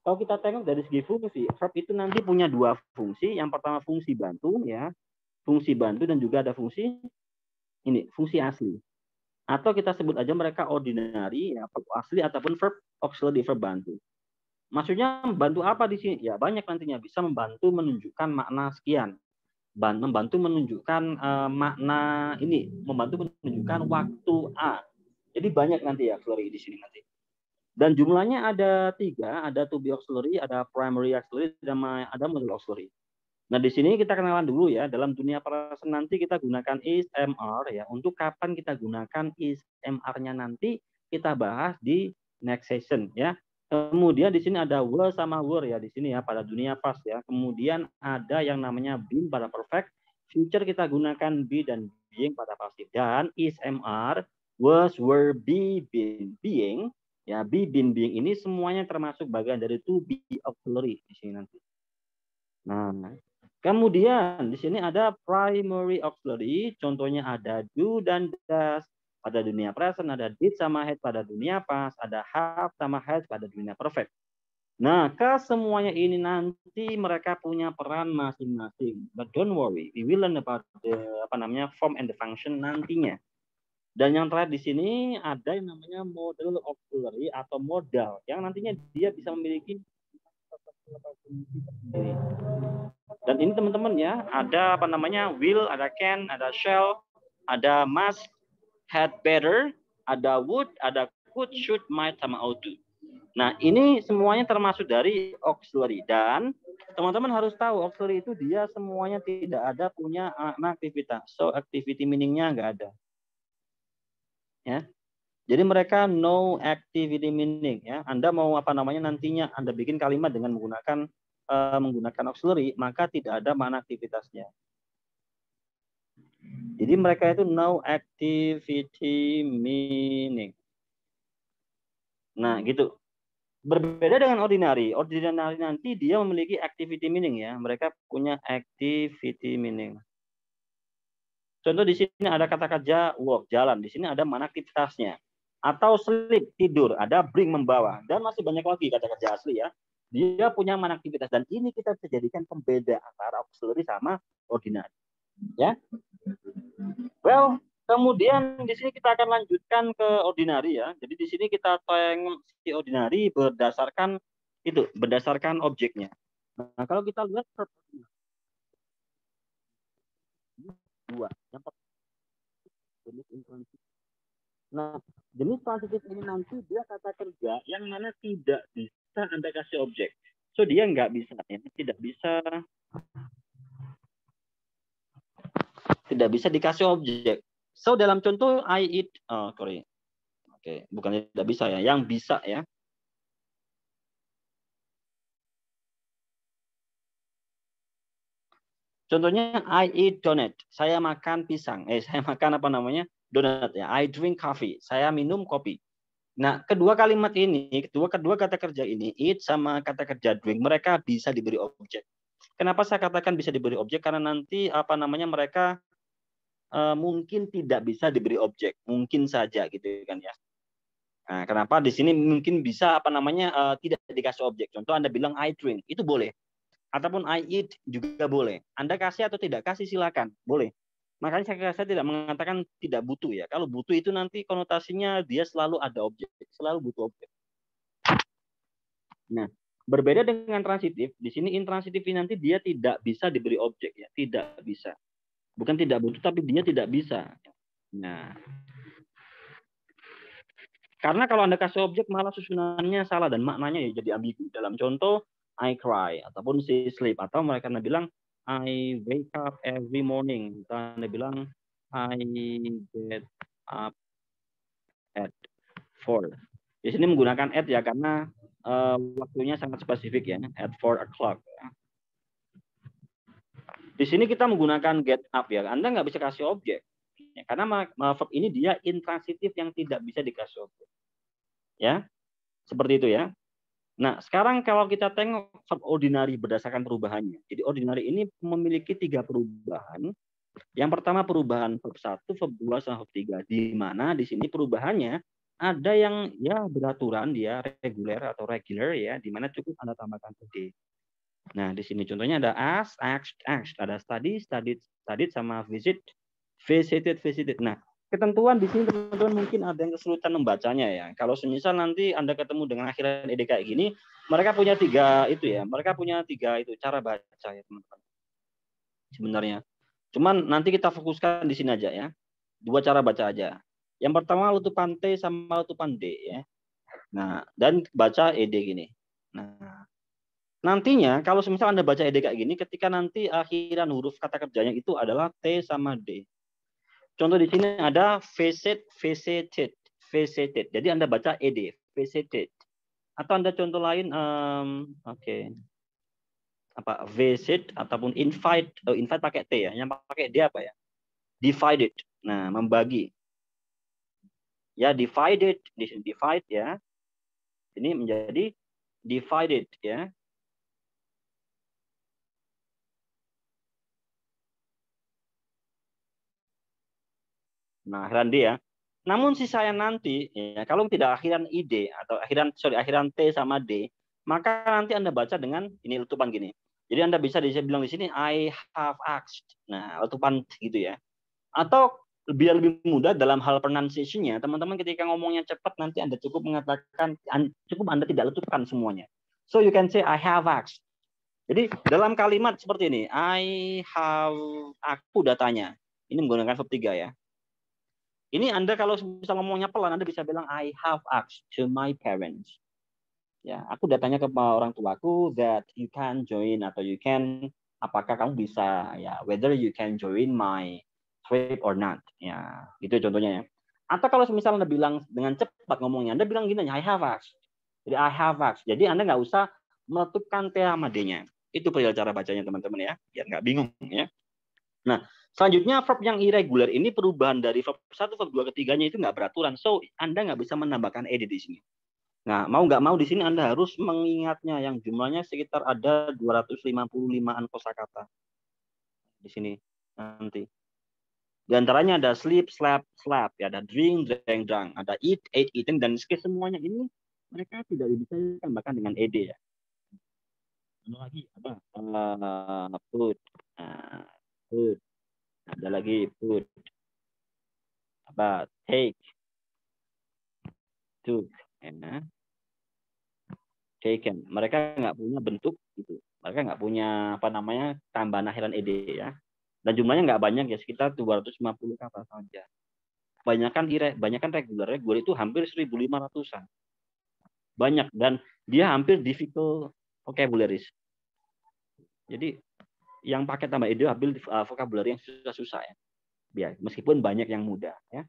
Kalau kita tengok dari segi fungsi, verb itu nanti punya dua fungsi. Yang pertama fungsi bantu ya, fungsi bantu dan juga ada fungsi ini, fungsi asli. Atau kita sebut aja mereka ordinary ya, verb asli ataupun verb auxiliary, verb bantu. Maksudnya bantu apa di sini? Ya banyak nantinya, bisa membantu menunjukkan makna sekian. Membantu menunjukkan makna ini, membantu menunjukkan waktu A. Jadi banyak nanti ya auxiliary di sini nanti. Dan jumlahnya ada 3, ada to be auxiliary, ada primary auxiliary, dan ada modal auxiliary. Nah di sini kita kenalan dulu ya. Dalam dunia present nanti kita gunakan is, mr ya. Untuk kapan kita gunakan is, mr-nya nanti kita bahas di next session ya. Kemudian di sini ada were sama were ya di sini ya pada dunia past ya. Kemudian ada yang namanya been pada perfect. Future kita gunakan be dan being pada pasif. Dan is, mr, was, were, be, been, being, ya be, been, being ini semuanya termasuk bagian dari to be auxiliary di sini nanti. Nah, kemudian di sini ada primary auxiliary, contohnya ada do dan does pada dunia present, ada did sama had pada dunia past, ada have sama had pada dunia perfect. Nah, kesemuanya ini nanti mereka punya peran masing-masing. But don't worry, we will learn about the form and the function nantinya. Dan yang terakhir di sini ada yang namanya modal auxiliary atau modal yang nantinya dia bisa memiliki dan ini teman-teman ya, ada will, ada can, ada shall, ada must, had, better, ada would, ada could, should, might, sama ought to. Nah, ini semuanya termasuk dari auxiliary. Dan teman-teman harus tahu auxiliary itu dia semuanya tidak ada punya aktivitas. So, activity meaning-nya nggak ada. Ya. Jadi mereka no activity meaning ya. Anda mau nantinya Anda bikin kalimat dengan menggunakan auxiliary, maka tidak ada makna aktivitasnya. Jadi mereka itu no activity meaning. Nah, gitu. Berbeda dengan ordinary. Ordinary nanti dia memiliki activity meaning ya. Mereka punya activity meaning. Contoh di sini ada kata kerja walk, jalan. Di sini ada mana aktivitasnya. Atau sleep, tidur. Ada bring, membawa. Dan masih banyak lagi kata kerja asli ya. Dia punya mana aktivitas. Dan ini kita bisa jadikan pembeda antara auxiliary sama ordinary. Ya. Well, Kemudian di sini kita akan lanjutkan ke ordinary ya. Jadi di sini kita tengok si ordinary berdasarkan objeknya. Nah, kalau kita lihat dua, yang pertama jenis intransitif. Nah, jenis transitif ini nanti dia kata kerja yang mana tidak bisa Anda kasih objek. So dia nggak bisa, ya. Tidak bisa dikasih objek. So dalam contoh I eat, Oke, bukan tidak bisa ya, yang bisa ya. Contohnya I eat donut, saya makan pisang. Saya makan apa namanya? Donut ya. I drink coffee, saya minum kopi. Nah, kedua kalimat ini, kedua kata kerja ini, eat sama kata kerja drink, mereka bisa diberi objek. Kenapa saya katakan bisa diberi objek? Karena nanti apa namanya mereka mungkin tidak bisa diberi objek, mungkin saja gitu kan ya. Nah, kenapa di sini mungkin bisa apa namanya tidak dikasih objek? Contoh Anda bilang I drink, itu boleh. Ataupun I eat juga boleh. Anda kasih atau tidak kasih silakan, boleh. Makanya saya tidak mengatakan tidak butuh ya. Kalau butuh itu nanti konotasinya dia selalu ada objek, selalu butuh objek. Nah, berbeda dengan transitif, di sini intransitif ini nanti dia tidak bisa diberi objek ya, tidak bisa. Bukan tidak butuh, tapi dia tidak bisa. Nah, karena kalau Anda kasih objek malah susunannya salah dan maknanya ya jadi ambigu. Dalam contoh, I cry ataupun she sleep atau mereka bilang I wake up every morning. Atau Anda bilang I get up at 4. Di sini menggunakan at ya karena waktunya sangat spesifik ya, at 4 o'clock. Di sini kita menggunakan get up ya. Anda nggak bisa kasih objek. Ya, karena verb ini dia intransitif yang tidak bisa dikasih objek. Ya, seperti itu ya. Nah, sekarang kalau kita tengok verb ordinary berdasarkan perubahannya. Jadi ordinary ini memiliki 3 perubahan. Yang pertama perubahan verb 1, verb 2, sama verb 3. Di mana di sini perubahannya ada yang ya beraturan, dia reguler atau regular ya, di mana cukup Anda tambahkan ed. Nah, di sini contohnya ada asked, asked, ada study, studied, sama visit, visited. Nah, ketentuan di sini teman-teman mungkin ada yang kesulitan membacanya ya. Kalau semisal nanti Anda ketemu dengan akhiran ed kayak gini, mereka punya 3 itu ya. Mereka punya 3 itu cara baca ya, teman-teman. Sebenarnya. Cuman nanti kita fokuskan di sini aja ya. 2 cara baca aja. Yang pertama letupan T sama letupan D ya. Nah, dan baca ed gini. Nah, nantinya kalau misalnya Anda baca ed kayak gini, ketika nanti akhiran huruf kata kerjanya itu adalah T sama D. Contoh di sini ada visited. Jadi Anda baca ed, visited. Atau Anda contoh lain, apa visit ataupun invite, invite pakai T ya. Yang pakai D apa ya? Divided. Nah, membagi. Ya, divided, di sini divide ya. Ini menjadi divided ya. Nah, akhiran D ya. Namun sisanya nanti, ya, kalau tidak akhiran ID atau akhiran T sama D, maka nanti Anda baca dengan ini letupan gini. Jadi Anda bisa bilang di sini I have asked. Nah, letupan gitu ya. Atau biar lebih mudah dalam hal pronunciation-nya, teman-teman ketika ngomongnya cepat nanti Anda cukup mengatakan cukup Anda tidak letupkan semuanya. So you can say I have asked. Jadi dalam kalimat seperti ini, I have, aku datanya. Ini menggunakan verb 3 ya. Ini Anda kalau bisa ngomongnya pelan, Anda bisa bilang I have asked to my parents. Ya, aku datanya ke orang tuaku that you can join atau you can, apakah kamu bisa ya, whether you can join my trip or not. Ya, itu contohnya ya. Atau kalau misalnya Anda bilang dengan cepat ngomongnya, Anda bilang gini, I have asked. Jadi I have asked. Jadi Anda nggak usah meletupkan T sama D-nya. Itu perihal cara bacanya teman-teman ya, biar nggak bingung ya. Nah, selanjutnya verb yang irregular ini perubahan dari verb 1, verb 2 ketiganya itu nggak beraturan. So, Anda nggak bisa menambahkan ed di sini. Nah, mau nggak mau di sini Anda harus mengingatnya yang jumlahnya sekitar ada 255-an kosakata di sini nanti. Di antaranya ada sleep, slap, slap, ya, ada drink, drank, drunk, ada eat, ate, eaten, dan semuanya ini mereka tidak bisa ditambahkan dengan ed ya. Ada lagi apa? Food, food. Ada lagi food. Apa? Take, took, ya. Taken. Mereka nggak punya bentuk gitu. Mereka nggak punya apa namanya tambahan akhiran ed ya. Dan jumlahnya nggak banyak ya, sekitar 250 kata saja. Banyakan reguler itu hampir 1.500-an. Banyak dan dia hampir difficult vocabularies. Jadi yang pakai tambah ed hampir vocabulary yang susah-susah ya. Ya, meskipun banyak yang mudah ya.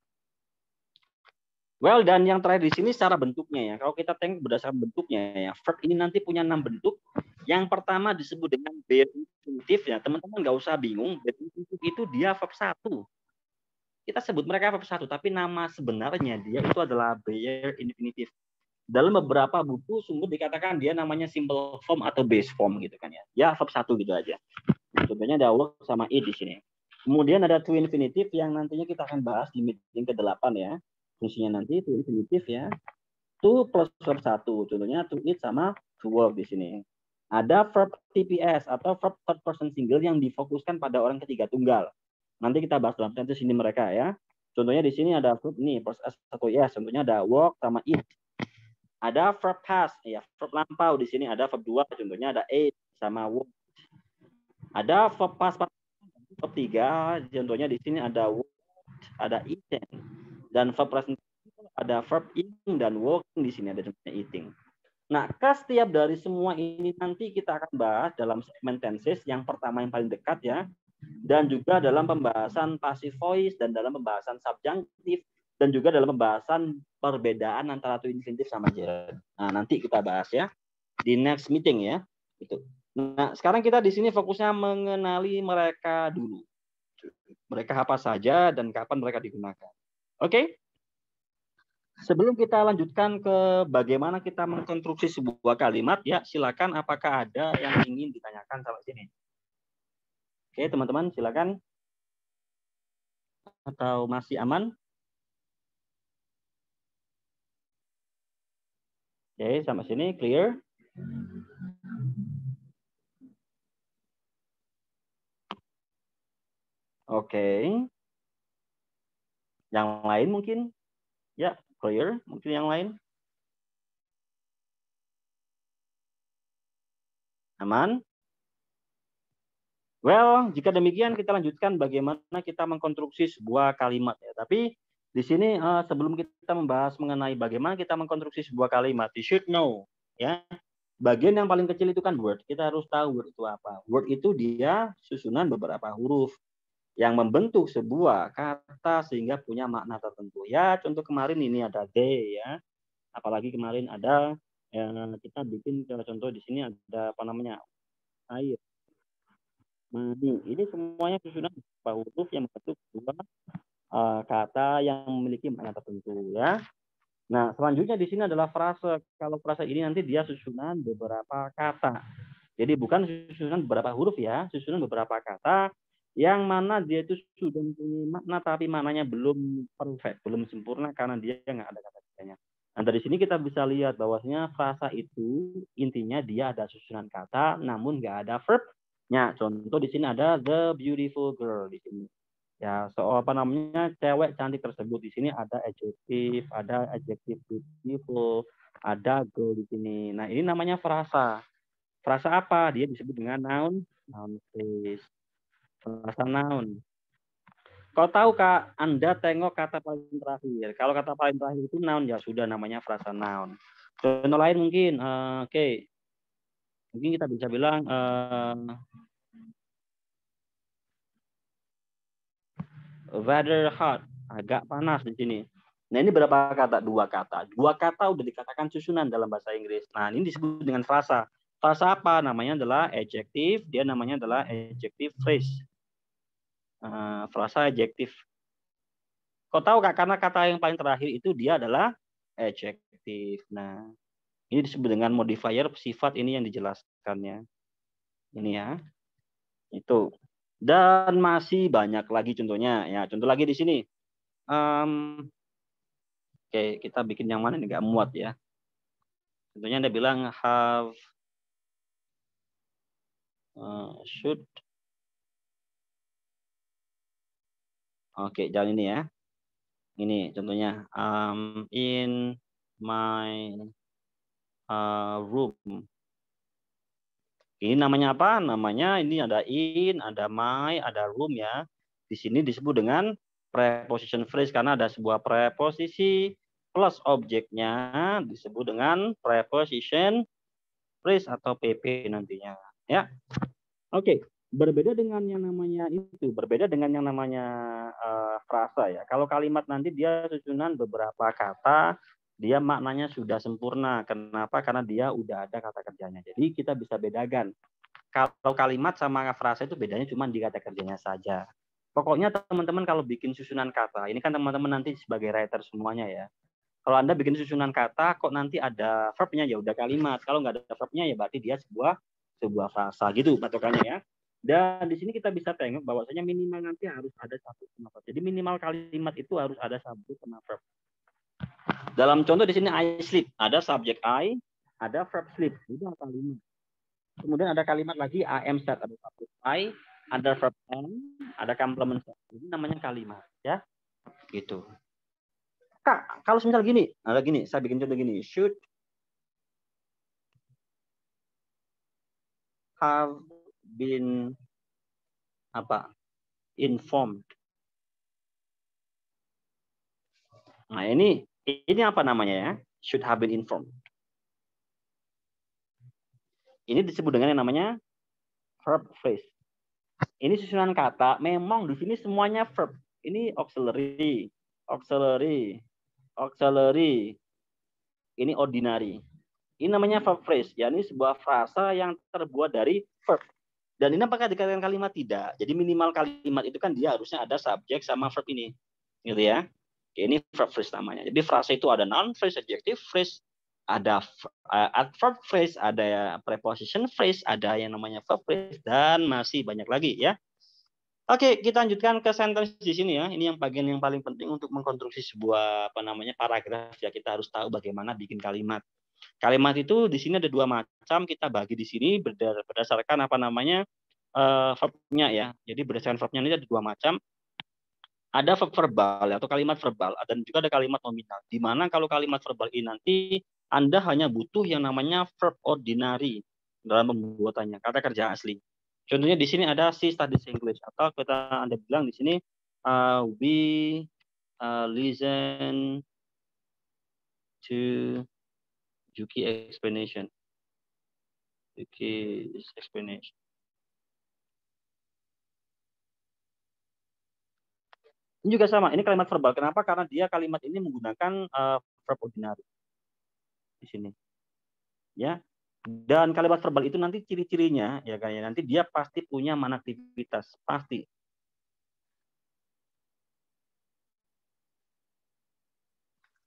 Well, dan yang terakhir di sini secara bentuknya ya. Kalau kita tengok berdasarkan bentuknya ya, verb ini nanti punya 6 bentuk. Yang pertama disebut dengan bare infinitive ya. Teman-teman nggak usah bingung, bare infinitive itu dia verb 1. Kita sebut mereka verb 1, tapi nama sebenarnya dia itu adalah bare infinitive. Dalam beberapa buku sumber dikatakan dia namanya simple form atau base form gitu kan ya. Ya verb 1 gitu aja. Contohnya ada work sama it di sini. Kemudian ada to infinitive yang nantinya kita akan bahas di meeting ke-8 ya. Fungsinya nanti to infinitive ya. To plus verb 1. Contohnya to eat sama to work di sini. Ada verb TPS atau verb third person single yang difokuskan pada orang ketiga tunggal. Nanti kita bahas dalam sentence ini mereka ya. Contohnya di sini ada verb ini plus S atau yes. Contohnya ada work sama eat. Ada verb past ya, verb lampau di sini ada verb 2. Contohnya ada ate sama work. Ada verb past verb 3. Contohnya di sini ada work, ada eaten. Dan verb present ada verb eating dan working di sini ada contohnya eating. Nah, setiap dari semua ini nanti kita akan bahas dalam segmen tenses yang pertama yang paling dekat ya. Dan juga dalam pembahasan passive voice dan dalam pembahasan subjunctive dan juga dalam pembahasan perbedaan antara to infinitive sama gerund. Nah, nanti kita bahas ya di next meeting ya. Itu. Nah, sekarang kita di sini fokusnya mengenali mereka dulu. Mereka apa saja dan kapan mereka digunakan. Oke? Sebelum kita lanjutkan ke bagaimana kita mengkonstruksi sebuah kalimat, ya silakan apakah ada yang ingin ditanyakan sampai sini. Oke, teman-teman silakan. Atau masih aman? Oke, sampai sini clear. Oke. Yang lain mungkin? Ya, clear. Mungkin yang lain? Aman? Well, jika demikian kita lanjutkan bagaimana kita mengkonstruksi sebuah kalimat ya. Tapi di sini sebelum kita membahas mengenai bagaimana kita mengkonstruksi sebuah kalimat, you should know ya. Bagian yang paling kecil itu kan word. Kita harus tahu word itu apa. Word itu dia susunan beberapa huruf yang membentuk sebuah kata sehingga punya makna tertentu. Ya, contoh kemarin ini ada they ya. Apalagi kemarin ada kita bikin contoh di sini ada apa namanya? Air. Ini semuanya susunan beberapa huruf yang membentuk sebuah kata yang memiliki makna tertentu ya. Nah, selanjutnya di sini adalah frase. Kalau frase ini nanti dia susunan beberapa kata. Jadi bukan susunan beberapa huruf ya, susunan beberapa kata yang mana dia itu sudah mempunyai makna tapi maknanya belum perfect, belum sempurna karena dia nggak ada kata-katanya. Nah, dari sini kita bisa lihat bahwasanya frasa itu intinya dia ada susunan kata namun nggak ada verb-nya. Contoh di sini ada the beautiful girl di sini. Ya, soal apa namanya cewek cantik tersebut di sini ada adjektif beautiful, ada girl di sini. Nah, ini namanya frasa. Frasa apa? Dia disebut dengan noun phrase. Frasa noun. Kau tahu Kak, Anda tengok kata paling terakhir. Kalau kata paling terakhir itu noun ya sudah namanya frasa noun. Contoh lain mungkin, oke. Mungkin kita bisa bilang weather hot, agak panas di sini. Nah, ini berapa kata? 2 kata. 2 kata udah dikatakan susunan dalam bahasa Inggris. Nah, ini disebut dengan frasa. Frasa apa? Namanya adalah adjective. Dia namanya adalah adjective phrase. Frasa adjektif. Kau tahu Kak, karena kata yang paling terakhir itu dia adalah adjektif. Nah, ini disebut dengan modifier sifat ini yang dijelaskannya. Ini ya. Itu. Dan masih banyak lagi contohnya. Ya, contoh lagi di sini. Oke, kita bikin yang mana nih nggak muat ya. Contohnya Anda bilang have, should. Oke, jangan ini ya. Ini contohnya in my room. Ini namanya apa? Namanya ini ada in, ada my, ada room ya. Di sini disebut dengan preposition phrase karena ada sebuah preposisi plus objeknya disebut dengan preposition phrase atau PP nantinya. Ya. Oke. Berbeda dengan yang namanya itu, berbeda dengan yang namanya frasa ya. Kalau kalimat nanti dia susunan beberapa kata, dia maknanya sudah sempurna. Kenapa? Karena dia udah ada kata kerjanya. Jadi kita bisa bedakan. Kalau kalimat sama frasa itu bedanya cuma di kata kerjanya saja. Pokoknya teman-teman kalau bikin susunan kata, ini kan teman-teman nanti sebagai writer semuanya ya. Kalau Anda bikin susunan kata, kok nanti ada verbnya ya udah kalimat. Kalau nggak ada verbnya ya berarti dia sebuah frasa gitu patokannya ya. Dan di sini kita bisa tengok bahwasanya minimal nanti harus ada satu sama verb. Jadi minimal kalimat itu harus ada satu sama verb. Dalam contoh di sini I sleep, ada subjek I, ada verb sleep. Itu kalimat. Kemudian ada kalimat lagi I am sad, ada subjek I, ada verb am, ada complement. Ini namanya kalimat ya. Gitu. Kak, kalau misal gini, ada gini, saya bikin contoh gini, should have been informed. Nah, ini apa namanya ya? Should have been informed. Ini disebut dengan yang namanya verb phrase. Ini susunan kata, memang di sini semuanya verb. Ini auxiliary, auxiliary, auxiliary. Ini ordinary. Ini namanya verb phrase, yakni sebuah frasa yang terbuat dari verb. Dan ini apakah dikatakan kalimat? Tidak. Jadi minimal kalimat itu kan dia harusnya ada subjek sama verb ini. Gitu ya. Ini verb phrase namanya. Jadi frasa itu ada noun phrase, adjective phrase, ada adverb phrase, ada preposition phrase, ada yang namanya verb phrase, dan masih banyak lagi ya. Oke, kita lanjutkan ke sentence di sini ya. Ini yang bagian yang paling penting untuk mengkonstruksi sebuah paragraf ya. Kita harus tahu bagaimana bikin kalimat. Kalimat itu di sini ada dua macam, kita bagi di sini berdasarkan verbnya ya. Jadi berdasarkan verbnya ini ada dua macam. Ada verb verbal atau kalimat verbal, dan juga ada kalimat nominal. Di mana kalau kalimat verbal ini nanti Anda hanya butuh yang namanya verb ordinary dalam pembuatannya, kata kerja asli. Contohnya di sini ada she studies English, atau kita Anda bilang di sini we listen to Yuki explanation. Yuki's explanation. Ini juga sama, ini kalimat verbal. Kenapa? Karena dia kalimat ini menggunakan verb ordinary di sini. Ya. Dan kalimat verbal itu nanti ciri-cirinya ya kayak nanti dia pasti punya manaktivitas, pasti.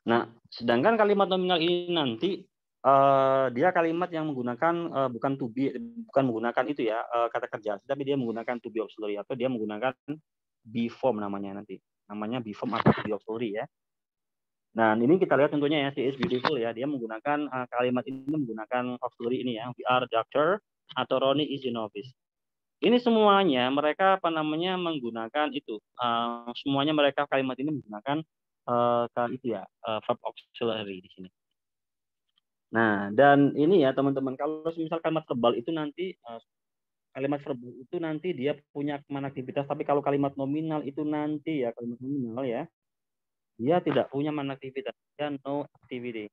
Nah, sedangkan kalimat nominal ini nanti dia kalimat yang menggunakan bukan to be, bukan menggunakan itu ya kata kerja, tapi dia menggunakan to be auxiliary atau dia menggunakan be form namanya nanti. Namanya be form atau to be auxiliary ya. Nah, ini kita lihat contohnya ya, she is beautiful ya. Dia menggunakan kalimat ini menggunakan auxiliary ini ya. We are doctor atau Ronnie is in office. Ini semuanya mereka menggunakan itu. Semuanya mereka kalimat ini menggunakan itu ya, verb auxiliary di sini. Nah, dan ini ya teman-teman, kalau misal kalimat verbal itu nanti dia punya manaktivitas, tapi kalau kalimat nominal itu nanti ya kalimat nominal ya, dia tidak punya manaktivitas, dia no activity.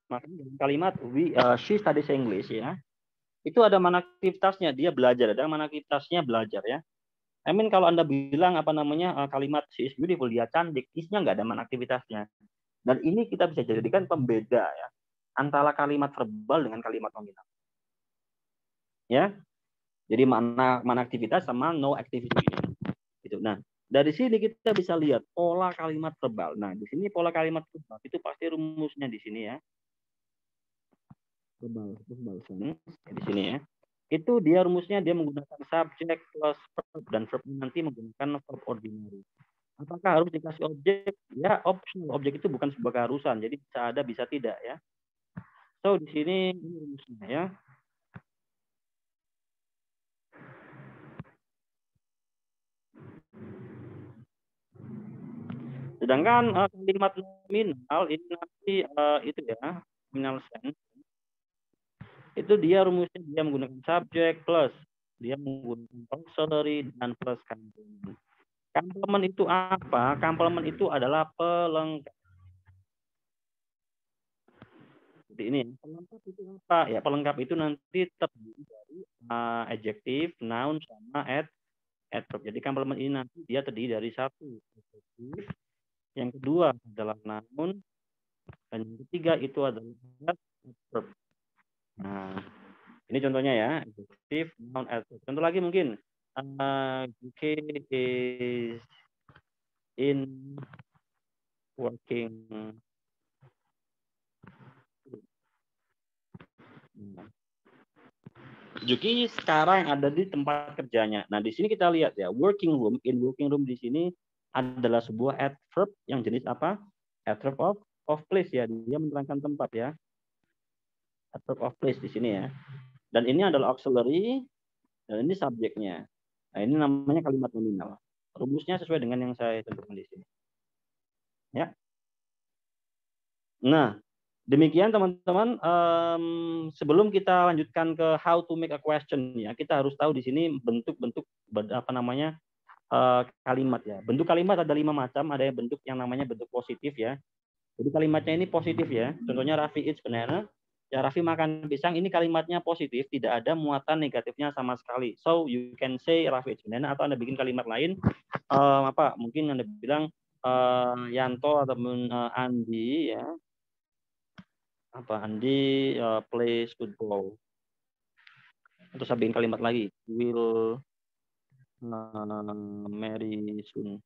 Makanya kalimat she studies English ya, itu ada manaktivitasnya, dia belajar, ada manaktivitasnya belajar ya. Kalau Anda bilang kalimat she is beautiful, dia cantik, isnya nggak ada manaktivitasnya. Dan ini kita bisa jadikan pembeda ya antara kalimat verbal dengan kalimat nominal. Ya. Jadi mana aktivitas sama no activity. Gitu. Nah, dari sini kita bisa lihat pola kalimat verbal. Nah, di sini pola kalimat verbal itu pasti rumusnya di sini ya. Verbal di sini ya. Itu dia rumusnya dia menggunakan subjek plus verb, dan verb nanti menggunakan verb ordinary. Apakah harus dikasih objek? Ya, optional. Objek itu bukan sebuah keharusan. Jadi bisa ada, bisa tidak ya. So, di sini ini rumusnya ya. Sedangkan kalimat nominal ini nanti itu ya, nominal sense itu dia rumusnya dia menggunakan subject plus dia menggunakan auxiliary dan plus complement. Complement itu apa? Complement itu adalah pelengkap. Seperti ini. Pelengkap itu apa? Ya pelengkap itu nanti terdiri dari adjective, noun sama adverb. Jadi complement ini nanti dia terdiri dari satu adjective, yang kedua adalah noun, dan yang ketiga itu adalah adverb. Nah, ini contohnya ya, adjective, noun, adverb. Contoh lagi mungkin, UK is in working. Juki sekarang ada di tempat kerjanya. Nah, di sini kita lihat ya, working room. In working room di sini adalah sebuah adverb yang jenis apa? Adverb of place ya. Dia menerangkan tempat ya. Adverb of place di sini ya. Dan ini adalah auxiliary dan ini subjeknya. Nah, ini namanya kalimat nominal. Rumusnya sesuai dengan yang saya tentukan di sini. Ya. Nah, demikian teman-teman. Sebelum kita lanjutkan ke how to make a question ya, kita harus tahu di sini bentuk-bentuk apa namanya kalimat ya. Bentuk kalimat ada 5 macam. Ada yang bentuk yang namanya bentuk positif ya. Jadi kalimatnya ini positif ya. Contohnya Raffi eats banana. Ya Raffi makan pisang. Ini kalimatnya positif, tidak ada muatan negatifnya sama sekali. So you can say Raffi eats banana, atau Anda bikin kalimat lain. Apa? Mungkin Anda bilang Yanto ataupun Andi ya. Apa Andi plays football. Atau saya bikin kalimat lagi. Will marry soon.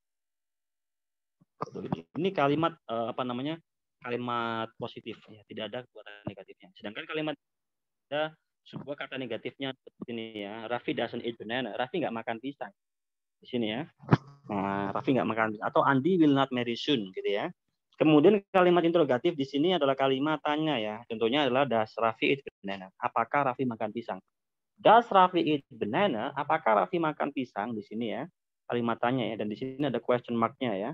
Ini kalimat apa namanya? Kalimat positif ya, tidak ada kekuatan negatifnya. Sedangkan kalimat ada sebuah kata negatifnya seperti ini ya. Raffi doesn't eat banana. Raffi nggak makan pisang. Di sini ya. Nah, Raffi nggak makan pisang. Atau Andi will not marry soon gitu ya. Kemudian kalimat interrogatif di sini adalah kalimat tanya ya. Contohnya adalah does Raffi eat banana? Apakah Raffi makan pisang? Does Raffi eat banana? Apakah Raffi makan pisang di sini ya? Kalimat tanya ya, dan di sini ada question mark-nya ya.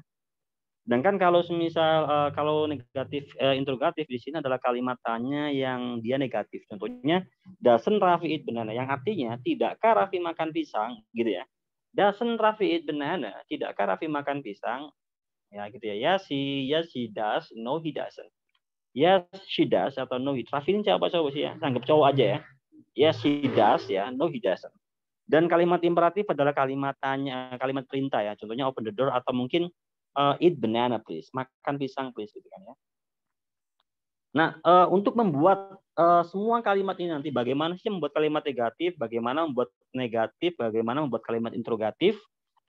Sedangkan kalau semisal kalau negatif interrogatif di sini adalah kalimat tanya yang dia negatif. Contohnya doesn't Raffi eat banana, yang artinya tidakkah Raffi makan pisang gitu ya. Doesn't Raffi eat banana? Tidakkah Raffi makan pisang? Ya gitu ya. Yes he does, no he doesn't. Yes she does atau no he. Raffi ini siapa cowok sih ya? Anggap cowok aja ya. Yes he does ya, no he doesn't. Dan kalimat imperatif adalah kalimat tanya, kalimat perintah ya. Contohnya open the door atau mungkin eat banana please, makan pisang please gitu kan ya. Nah, untuk membuat semua kalimat ini nanti bagaimana sih membuat kalimat negatif, bagaimana membuat negatif, bagaimana membuat kalimat interrogatif,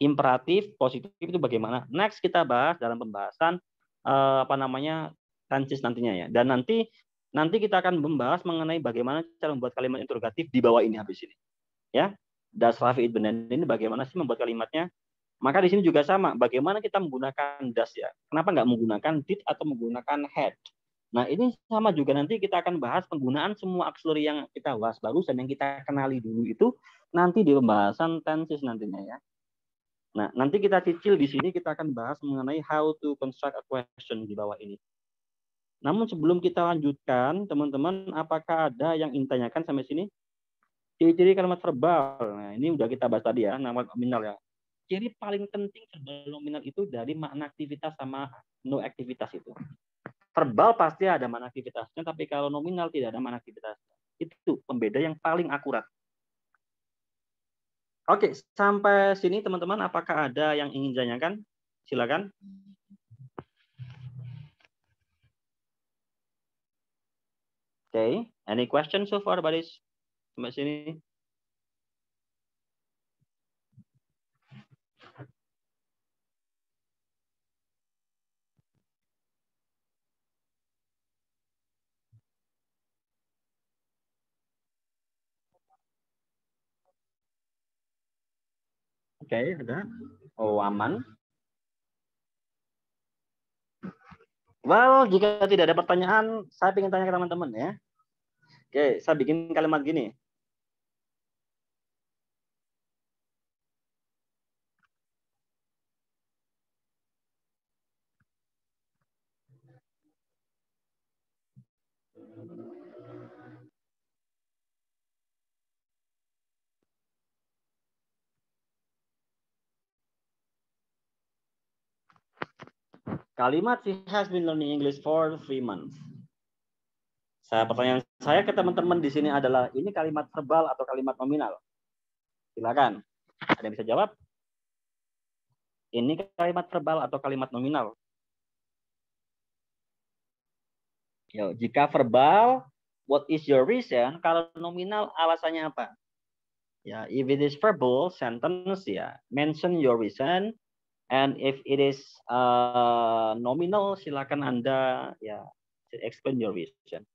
imperatif, positif itu bagaimana. Next kita bahas dalam pembahasan apa namanya tenses nantinya ya. Dan nanti kita akan membahas mengenai bagaimana cara membuat kalimat interrogatif di bawah ini habis ini. Ya. Does Raffi eat banana ini bagaimana sih membuat kalimatnya? Maka di sini juga sama, bagaimana kita menggunakan does ya. Kenapa nggak menggunakan did atau menggunakan had? Nah, ini sama juga nanti kita akan bahas penggunaan semua auxiliary yang kita bahas barusan, yang kita kenali dulu itu nanti di pembahasan tenses nantinya ya. Nah, nanti kita cicil di sini kita akan bahas mengenai how to construct a question di bawah ini. Namun sebelum kita lanjutkan, teman-teman, apakah ada yang ingin tanyakan sampai sini? Ciri-ciri kalimat verbal. Nah, ini udah kita bahas tadi ya, nama nominal ya. Ciri paling penting verbal nominal itu dari makna aktivitas sama no aktivitas itu. Verbal pasti ada makna aktivitasnya, tapi kalau nominal tidak ada makna aktivitasnya. Itu pembeda yang paling akurat. Oke, sampai sini teman-teman, apakah ada yang ingin ditanyakan? Silakan. Oke, any questions so far, buddies? Sampai sini. Oke, ada. Oh, aman. Well, jika tidak ada pertanyaan, saya ingin tanya ke teman-teman ya. Oke, saya bikin kalimat gini. Kalimat she has been learning English for 3 months. Pertanyaan saya ke teman-teman di sini adalah, ini kalimat verbal atau kalimat nominal? Silakan. Ada yang bisa jawab? Ini kalimat verbal atau kalimat nominal? Yo, jika verbal, what is your reason? Kalau nominal, alasannya apa? Ya, if it is verbal sentence, ya, mention your reason. And if it is nominal, silakan Anda ya explain your reason.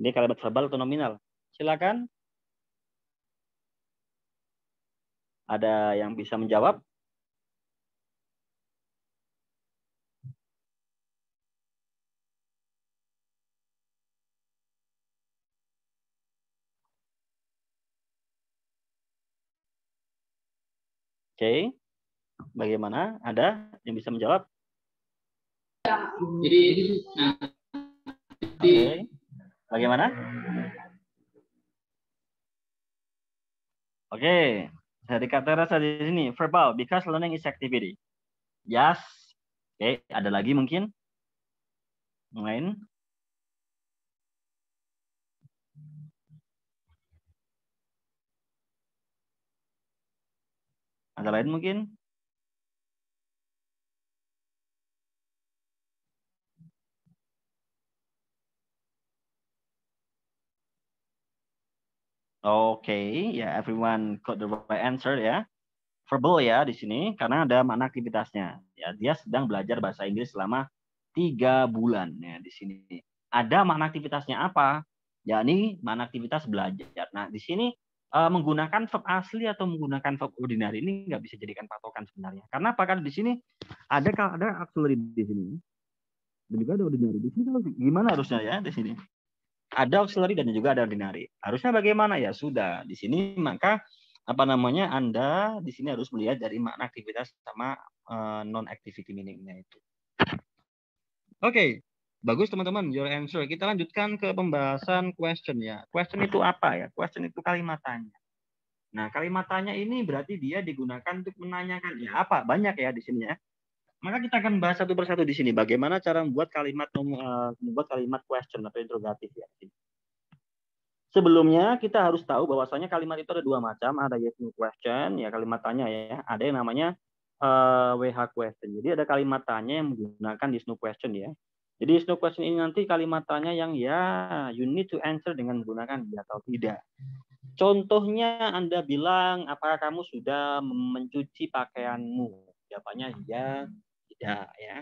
Ini kalimat verbal atau nominal? Silakan. Ada yang bisa menjawab? Oke. Bagaimana? Ada yang bisa menjawab? Jadi, Oke. Bagaimana? Oke. Dari kata rasa di sini, verbal, because learning is activity. Yes. Oke, ada lagi mungkin? Yang lain? Ada lain mungkin? Oke, ya everyone got the right answer ya. Verbal ya di sini karena ada makna aktivitasnya. Ya, dia sedang belajar bahasa Inggris selama 3 bulan ya di sini. Ada makna aktivitasnya apa? Ya ini makna aktivitas belajar. Nah, di sini menggunakan verb asli atau menggunakan verb ordinary ini nggak bisa jadikan patokan sebenarnya. Karena apa? Karena di sini ada auxiliary di sini. Dan juga ada ordinary. Di sini gimana harusnya ya di sini? Ada auxiliary dan juga ada ordinary. Harusnya bagaimana ya? Sudah di sini maka Anda di sini harus melihat dari makna aktivitas sama non activity meaningnya itu. Oke. Bagus teman-teman, your answer. Kita lanjutkan ke pembahasan question ya. Question itu apa ya? Question itu kalimat tanya. Nah, kalimat tanya ini berarti dia digunakan untuk menanyakan ya apa? Banyak ya di sini ya. Maka kita akan bahas satu persatu di sini. Bagaimana cara membuat kalimat question atau interrogatif ya. Sebelumnya kita harus tahu bahwasanya kalimat itu ada 2 macam, ada yes no question, ya kalimat tanya ya, ada yang namanya WH question. Jadi ada kalimat tanya yang menggunakan yes no question ya. Jadi yes no question ini nanti kalimat tanya yang ya you need to answer dengan menggunakan ya atau tidak. Contohnya Anda bilang, apakah kamu sudah mencuci pakaianmu? Jawabannya ya, tidak ya.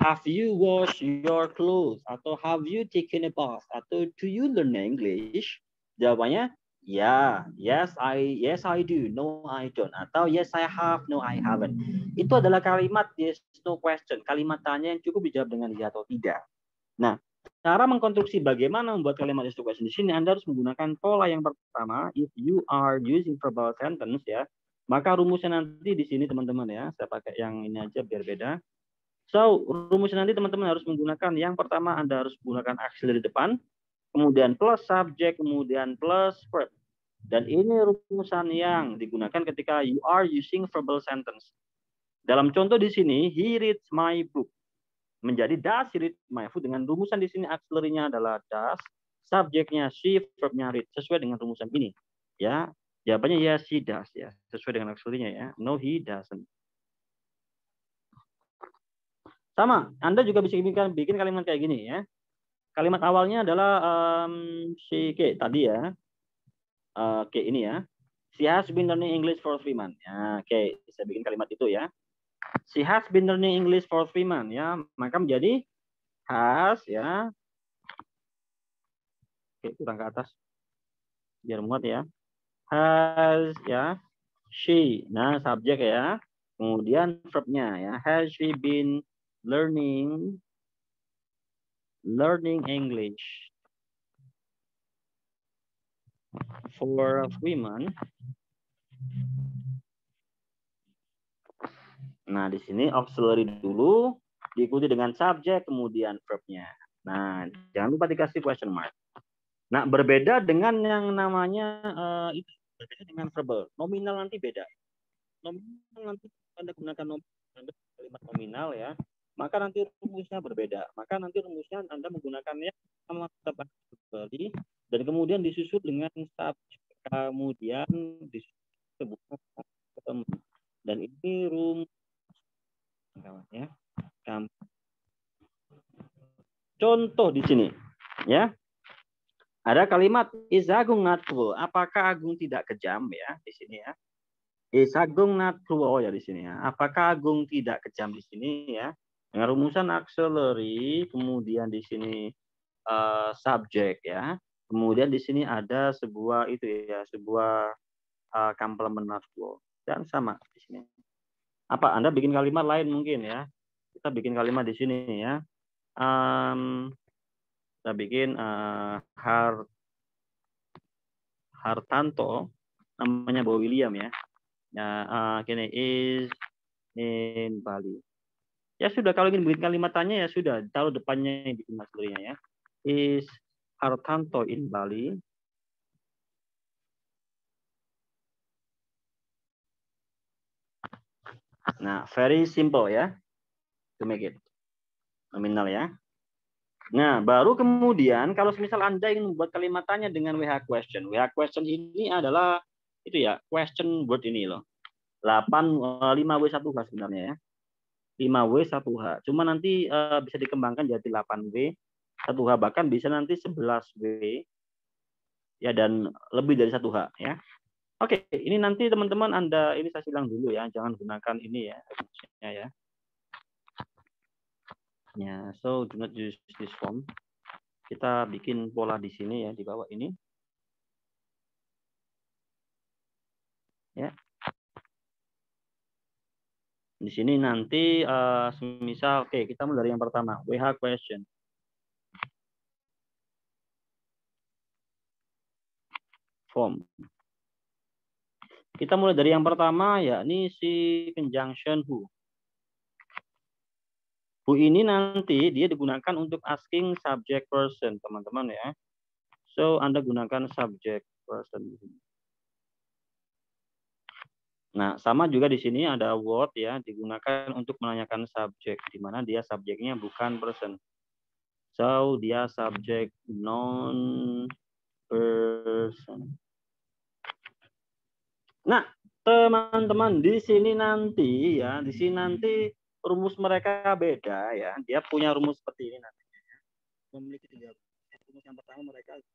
Have you washed your clothes? Atau have you taken a bath? Atau do you learn English? Jawabannya ya, yes I do, no I don't. Atau yes I have, no I haven't. Itu adalah kalimat yes no question, kalimat tanya yang cukup dijawab dengan ya atau tidak. Nah, cara mengkonstruksi bagaimana membuat kalimat yes no question di sini Anda harus menggunakan pola yang pertama. If you are using verbal sentence ya, maka rumusnya nanti di sini teman-teman ya. Saya pakai yang ini aja biar beda. So, rumusnya nanti teman-teman harus menggunakan yang pertama Anda harus menggunakan auxiliary depan, kemudian plus subject, kemudian plus verb. Dan ini rumusan yang digunakan ketika you are using verbal sentence. Dalam contoh di sini, he reads my book. Menjadi does he read my book dengan rumusan di sini auxiliary-nya adalah does, subjeknya she, verbnya read sesuai dengan rumusan ini. Ya, jawabannya yes he does ya, sesuai dengan auxiliary-nya ya. No he doesn't. Sama, Anda juga bisa bikin kalimat kayak gini ya. Kalimat awalnya adalah si K tadi ya. K ini ya. She has been learning English for 3 months. Ya, oke, saya bikin kalimat itu ya. She has been learning English for 3 months ya. Maka menjadi has ya. Oke, kurang ke atas. Biar muat ya. Has ya. She. Nah, subjek ya. Kemudian verbnya ya. Has she been learning English for 3 months? Nah, di sini auxiliary dulu, diikuti dengan subjek, kemudian verb-nya. Nah, jangan lupa dikasih question mark. Nah, berbeda dengan yang namanya itu, berbeda dengan verbal. Nominal nanti beda. Nominal nanti Anda gunakan kalimat nominal ya. maka nanti rumusnya berbeda. Maka nanti rumusnya Anda menggunakannya sama tetap kembali dan kemudian disusul dengan subjek, kemudian disusul sebuah ketemu. Dan ini rumus ya. Contoh di sini ya. Ada kalimat is Agung not cruel. Apakah Agung tidak kejam ya di sini ya? Is Agung not cruel ya di sini ya. Apakah Agung tidak kejam di sini ya? Dengan rumusan auxiliary, kemudian di sini subjek ya. Kemudian di sini ada sebuah itu ya, sebuah complement not cruel dan sama di sini. Apa Anda bikin kalimat lain mungkin ya? Kita bikin kalimat di sini ya. Kita bikin Hartanto, namanya Bo William ya. Gini is in Bali. Ya sudah, kalau ingin bikin kalimatannya ya sudah, taruh depannya yang bikin aslinya ya. Is Hartanto in Bali. Nah, very simple ya. To make it nominal ya. Nah, baru kemudian kalau misal Anda ingin membuat kalimatannya dengan WH question. WH question ini adalah itu ya, question word ini loh. 5W1H sebenarnya ya. 5W1H. Cuma nanti bisa dikembangkan jadi 8W1H, bahkan bisa nanti 11W ya, dan lebih dari 1H ya. Oke, ini nanti teman-teman Anda ini saya silang dulu ya, jangan gunakan ini ya ya. Ya, so do not use this form. Kita bikin pola di sini ya, di bawah ini. Ya. Di sini nanti misal oke, kita mulai dari yang pertama, WH question. Form. Kita mulai dari yang pertama yakni si conjunction who. Who ini nanti dia digunakan untuk asking subject person, teman-teman ya. So, Anda gunakan subject person. Nah, sama juga di sini ada what ya, digunakan untuk menanyakan subjek, di mana dia subjeknya bukan person. So, dia subjek non-person. Nah, teman-teman, di sini nanti ya, di sini nanti rumus mereka beda ya. Dia punya rumus seperti ini nantinya. Memiliki 3 rumus. Yang pertama mereka ya.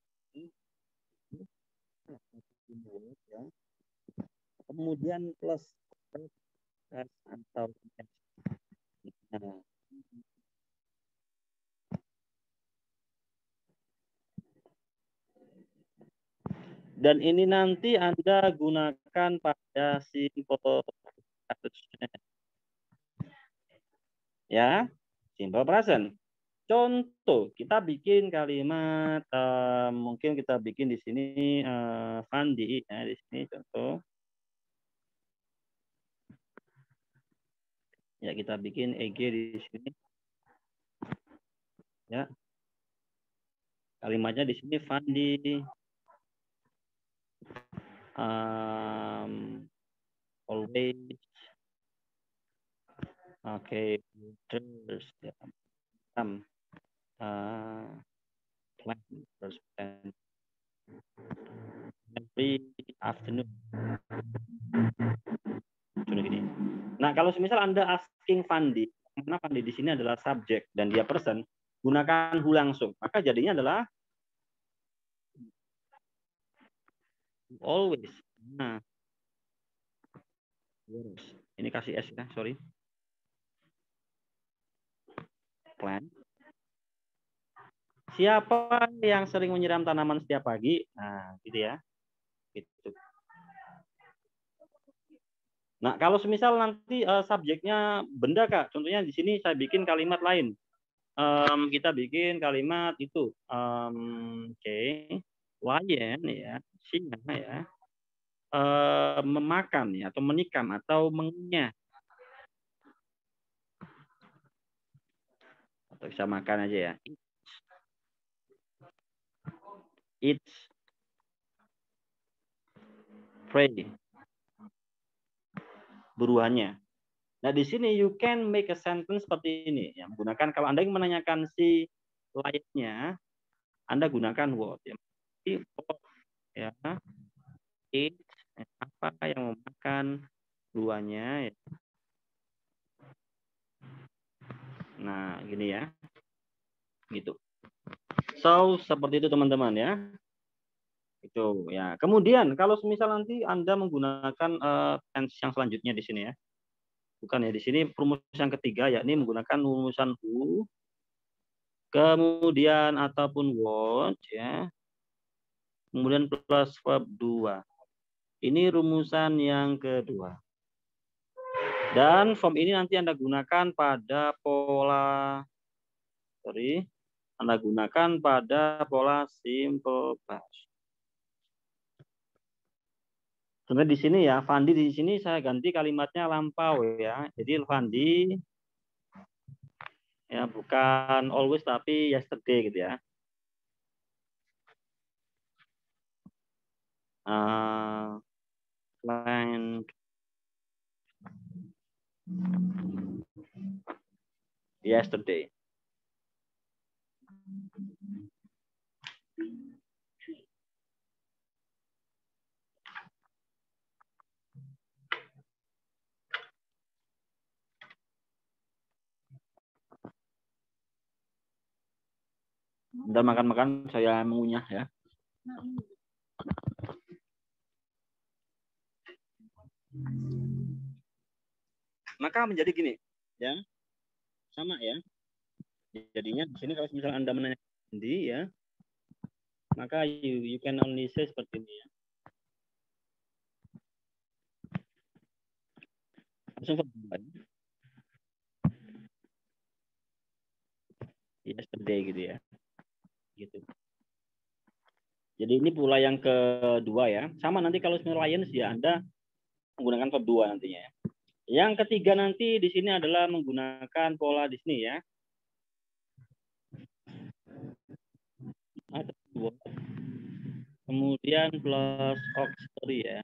Kemudian plus atau nah. Dan ini nanti Anda gunakan pada simple present. Ya, simple present. Contoh, kita bikin kalimat, mungkin kita bikin di sini Fandi, ya, di sini contoh. Ya, kita bikin EG di sini. Ya, kalimatnya di sini Fandi. Always. Oke, terus ya. Every afternoon. Nah, kalau misal Anda asking Fandi, karena Fandi di sini adalah subjek dan dia person, gunakan who langsung. Maka jadinya adalah always. Nah, ini kasih S ya, sorry. Plant. Siapa yang sering menyiram tanaman setiap pagi? Nah, gitu ya. Gitu. Nah, kalau semisal nanti subjeknya benda, Kak. Contohnya di sini saya bikin kalimat lain. Kita bikin kalimat itu. Oke. Wayen ya, singa ya. Memakan ya, atau menikam atau mengunyah. Atau bisa makan aja ya. It's prey. Buruannya. Nah, di sini you can make a sentence seperti ini. Ya, menggunakan kalau Anda ingin menanyakan si lainnya, Anda gunakan what. Ya. Ya. It, apa yang memakan duanya. Ya. Nah, gini ya. Gitu. So, seperti itu teman-teman ya. Itu ya. Kemudian kalau misal nanti Anda menggunakan tense yang selanjutnya di sini ya. Bukan ya, di sini rumus yang ketiga yakni menggunakan rumusan who, kemudian ataupun what ya. Kemudian plus verb 2. Ini rumusan yang kedua. Dan form ini nanti Anda gunakan pada pola Anda gunakan pada pola simple past. Sebenarnya di sini ya, Fandi di sini saya ganti kalimatnya lampau ya. Jadi Fandi ya bukan always tapi yesterday gitu ya. Plan yesterday. Udah makan-makan saya mengunyah ya. Maka menjadi gini, ya. Sama ya. Jadinya di sini kalau misalnya Anda menanyakan Fandi ya, maka you can only say seperti ini ya. Langsung yesterday gitu ya. Gitu. Jadi ini pula yang kedua ya. Sama nanti kalau Lions ya Anda menggunakan verb 2 nantinya ya. Yang ketiga nanti di sini adalah menggunakan pola di sini ya. Kemudian plus auxiliary ya.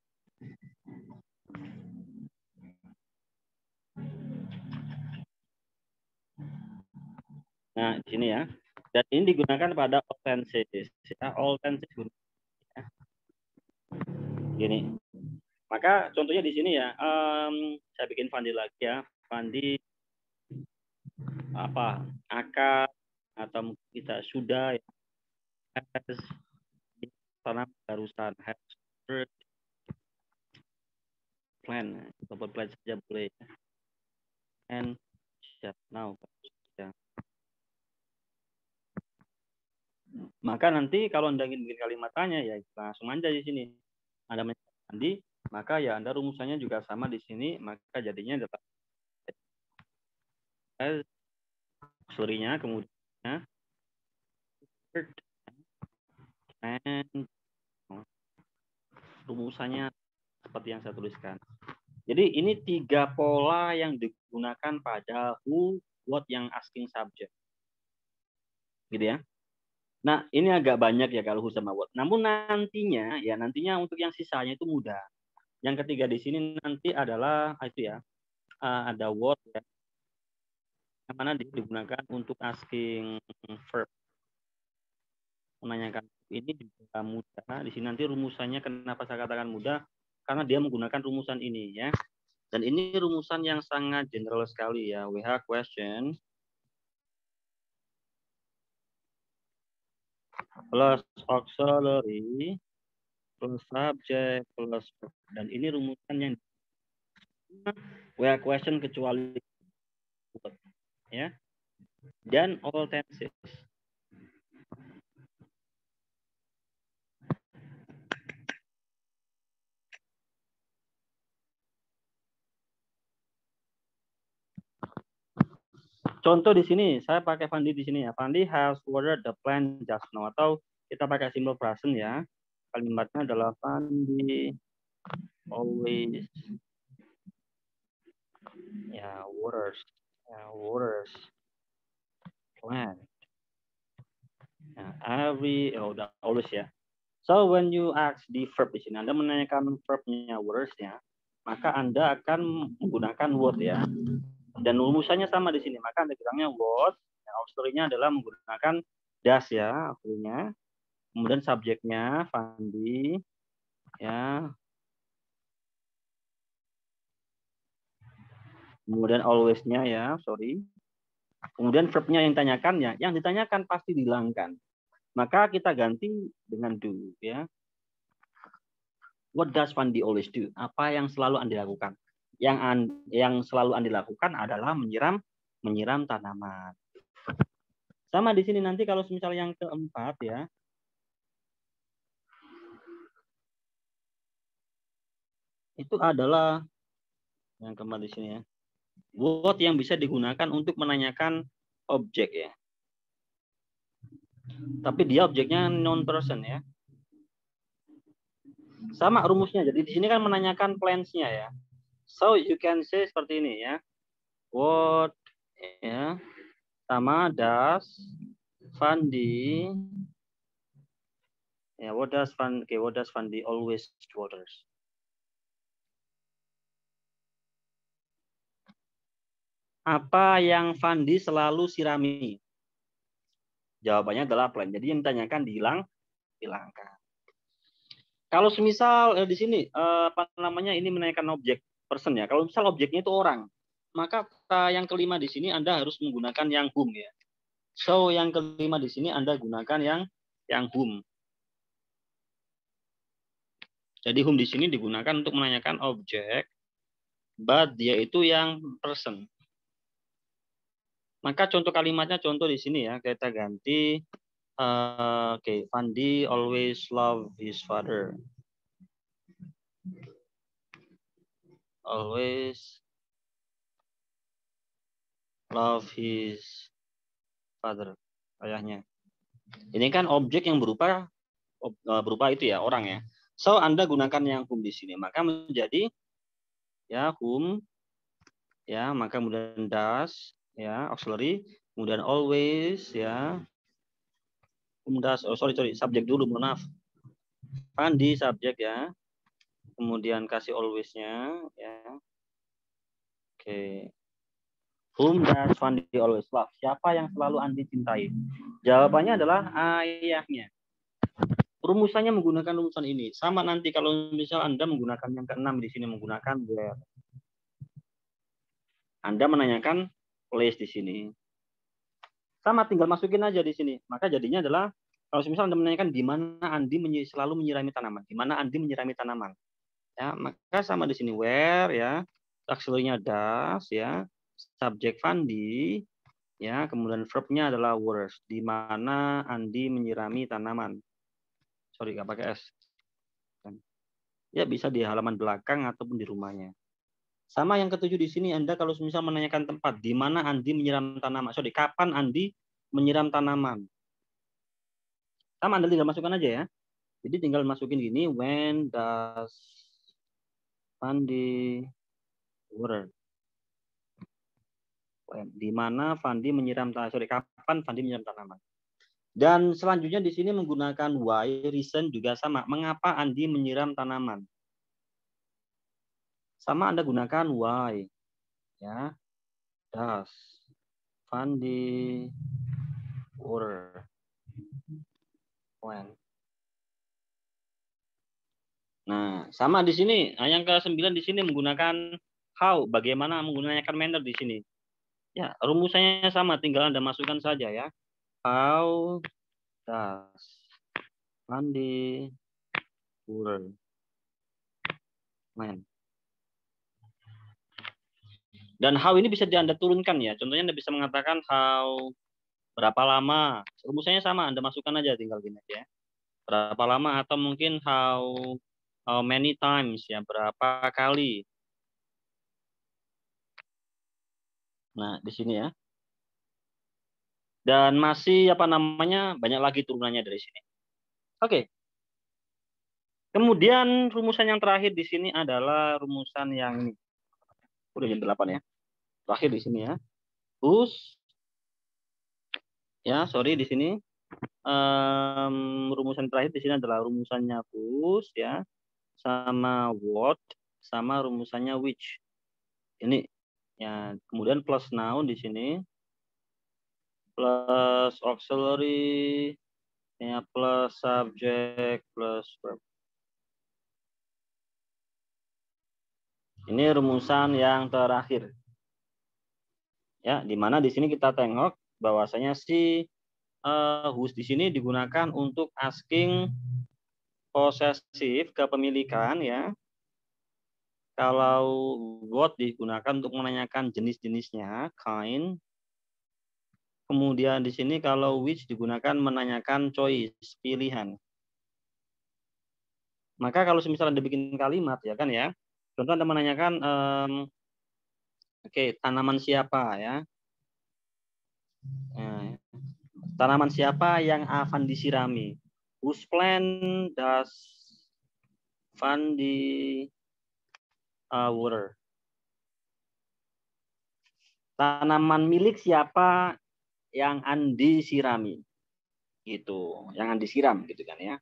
Nah, di sini ya. Dan ini digunakan pada all tenses. Ya, all tenses. Ya. Gini. Maka contohnya di sini ya. Saya bikin Fandi lagi ya. Fandi apa? Akan atau kita sudah ya. Has tanam barusan has plan. Atau plan saja boleh. And just now. Maka nanti kalau Anda ingin bikin kalimat tanya ya langsung aja di sini. Anda menjawab Fandi, maka ya Anda rumusannya juga sama di sini, maka jadinya adalah auxiliary-nya kemudian and rumusannya seperti yang saya tuliskan. Jadi ini 3 pola yang digunakan pada who, what yang asking subject. Gitu ya. Nah, ini agak banyak ya kalau who sama what. Namun nantinya untuk yang sisanya itu mudah. Yang ketiga di sini nanti adalah itu ya. Ada what ya. Yang mana digunakan untuk asking verb. Menanyakan ini juga mudah. Di sini nanti rumusannya kenapa saya katakan mudah? Karena dia menggunakan rumusan ini ya. Dan ini rumusan yang sangat general sekali ya. We have question plus auxiliary plus subject plus verb. Dan ini rumusan yang we have question kecuali ya. Dan all tenses. Contoh di sini, saya pakai Fandi di sini ya. Fandi has watered the plant just now. Atau kita pakai simple present ya. Kalimatnya adalah Fandi always waters plant. Udah always ya. So when you ask the verb di sini, Anda menanyakan verbnya waters ya. maka Anda akan menggunakan what ya. Dan rumusannya sama di sini, maka Anda bilangnya what, auxiliary-nya adalah menggunakan does ya, auxiliary-nya. Kemudian subjeknya Fandi ya. Kemudian always-nya ya, sorry. Kemudian verb-nya yang ditanyakan ya, yang ditanyakan pasti dihilangkan. Maka kita ganti dengan do ya. What does Fandi always do? Apa yang selalu Andi lakukan? Yang selalu Andi lakukan adalah menyiram tanaman. Sama di sini nanti kalau misalnya yang keempat ya. Itu adalah yang keempat di sini ya. What yang bisa digunakan untuk menanyakan objek ya. Tapi dia objeknya non person ya. Sama rumusnya. Jadi di sini kan menanyakan plans-nya ya. So you can say seperti ini ya. What ya sama does Fandi ya, what does Fandi always do others? Apa yang Fandi selalu sirami? Jawabannya adalah plan. Jadi yang ditanyakan dihilangkan. Kalau semisal di sini apa namanya ini menanyakan objek person ya. Kalau misal objeknya itu orang, maka yang kelima di sini Anda harus menggunakan yang whom ya. So yang kelima di sini Anda gunakan yang whom. Jadi whom di sini digunakan untuk menanyakan objek, but dia itu yang person. Maka contoh kalimatnya contoh di sini ya, kita ganti oke, Fandi always love his father. Always love his father, ayahnya. Ini kan objek yang berupa itu ya, orang ya. So Anda gunakan yang whom di sini, maka menjadi ya whom ya, maka kemudian does ya, auxiliary, kemudian always ya. Whom does, subjek dulu, mohon maaf. Fandi subjek ya. Kemudian kasih always-nya ya. Oke. Whom does Fandi always love? Siapa yang selalu Andi cintai? Jawabannya adalah ayahnya. Rumusannya menggunakan rumusan ini. Sama nanti kalau misal Anda menggunakan yang keenam di sini menggunakan where. Anda menanyakan place di sini. Sama tinggal masukin aja di sini. Maka jadinya adalah kalau misal Anda menanyakan di mana Andi selalu menyirami tanaman, di mana Andi menyirami tanaman. Ya, maka sama di sini where ya, auxiliary-nya does ya, subjek Fandi ya, kemudian verb-nya adalah was, di mana Andi menyirami tanaman. Sorry, nggak pakai S. Ya bisa di halaman belakang ataupun di rumahnya. Sama yang ketujuh di sini Anda kalau misal menanyakan tempat di mana Andi menyiram tanaman. Sorry, kapan Andi menyiram tanaman. Sama Anda tinggal masukkan aja ya. Jadi tinggal masukin gini, when does Fandi water? Di mana Fandi menyiram tanaman. Sorry, kapan Fandi menyiram tanaman. Dan selanjutnya di sini menggunakan why, reason juga sama. Mengapa Andi menyiram tanaman? Sama Anda gunakan why. Ya. Does Fandi water when? Nah, sama di sini. Nah, yang ke-9 di sini menggunakan how. Bagaimana menggunakan manner di sini. Ya, rumusannya sama. Tinggal Anda masukkan saja ya. How does Fandi water when? Dan how ini bisa Anda turunkan ya. Contohnya Anda bisa mengatakan how berapa lama. Rumusnya sama, Anda masukkan aja tinggal gini ya. Berapa lama atau mungkin how many times ya, berapa kali. Nah, di sini ya. Dan masih apa namanya? Banyak lagi turunannya dari sini. Oke. Kemudian rumusan yang terakhir di sini adalah rumusan yang ini. Udah jam 8 ya. Terakhir di sini ya. Whose ya, sorry di sini rumusan terakhir di sini adalah rumusannya whose ya, sama what sama rumusannya which. Ini ya, kemudian plus noun di sini, plus auxiliary, ya, plus subject, plus verb. Ini rumusan yang terakhir. Ya, di mana di sini kita tengok bahwasanya si whose di sini digunakan untuk asking posesif kepemilikan ya. Kalau what digunakan untuk menanyakan jenis-jenisnya, kind. Kemudian di sini kalau which digunakan menanyakan choice, pilihan. Maka kalau misalnya Anda bikin kalimat ya kan ya. Contoh Anda menanyakan oke, tanaman siapa ya? Tanaman siapa yang akan disirami? Whose plant does Van di water? Tanaman milik siapa yang Andi sirami? Gitu, yang Andi siram gitu kan ya.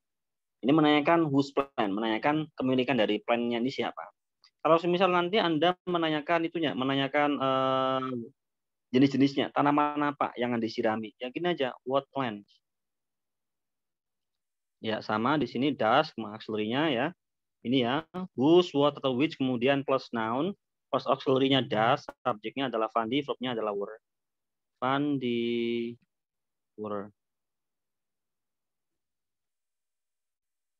Ini menanyakan whose plant, menanyakan kepemilikan dari plant-nya ini siapa. Kalau misal nanti Anda menanyakan itunya, menanyakan jenis-jenisnya, tanaman apa yang Andi sirami? Ya gini aja, what plants? Ya sama di sini does, auxiliary-nya ya. Ini ya, whose, what, atau which, kemudian plus noun, plus auxiliary-nya does, subjeknya adalah Fandi, verb-nya adalah were. Fandi, were.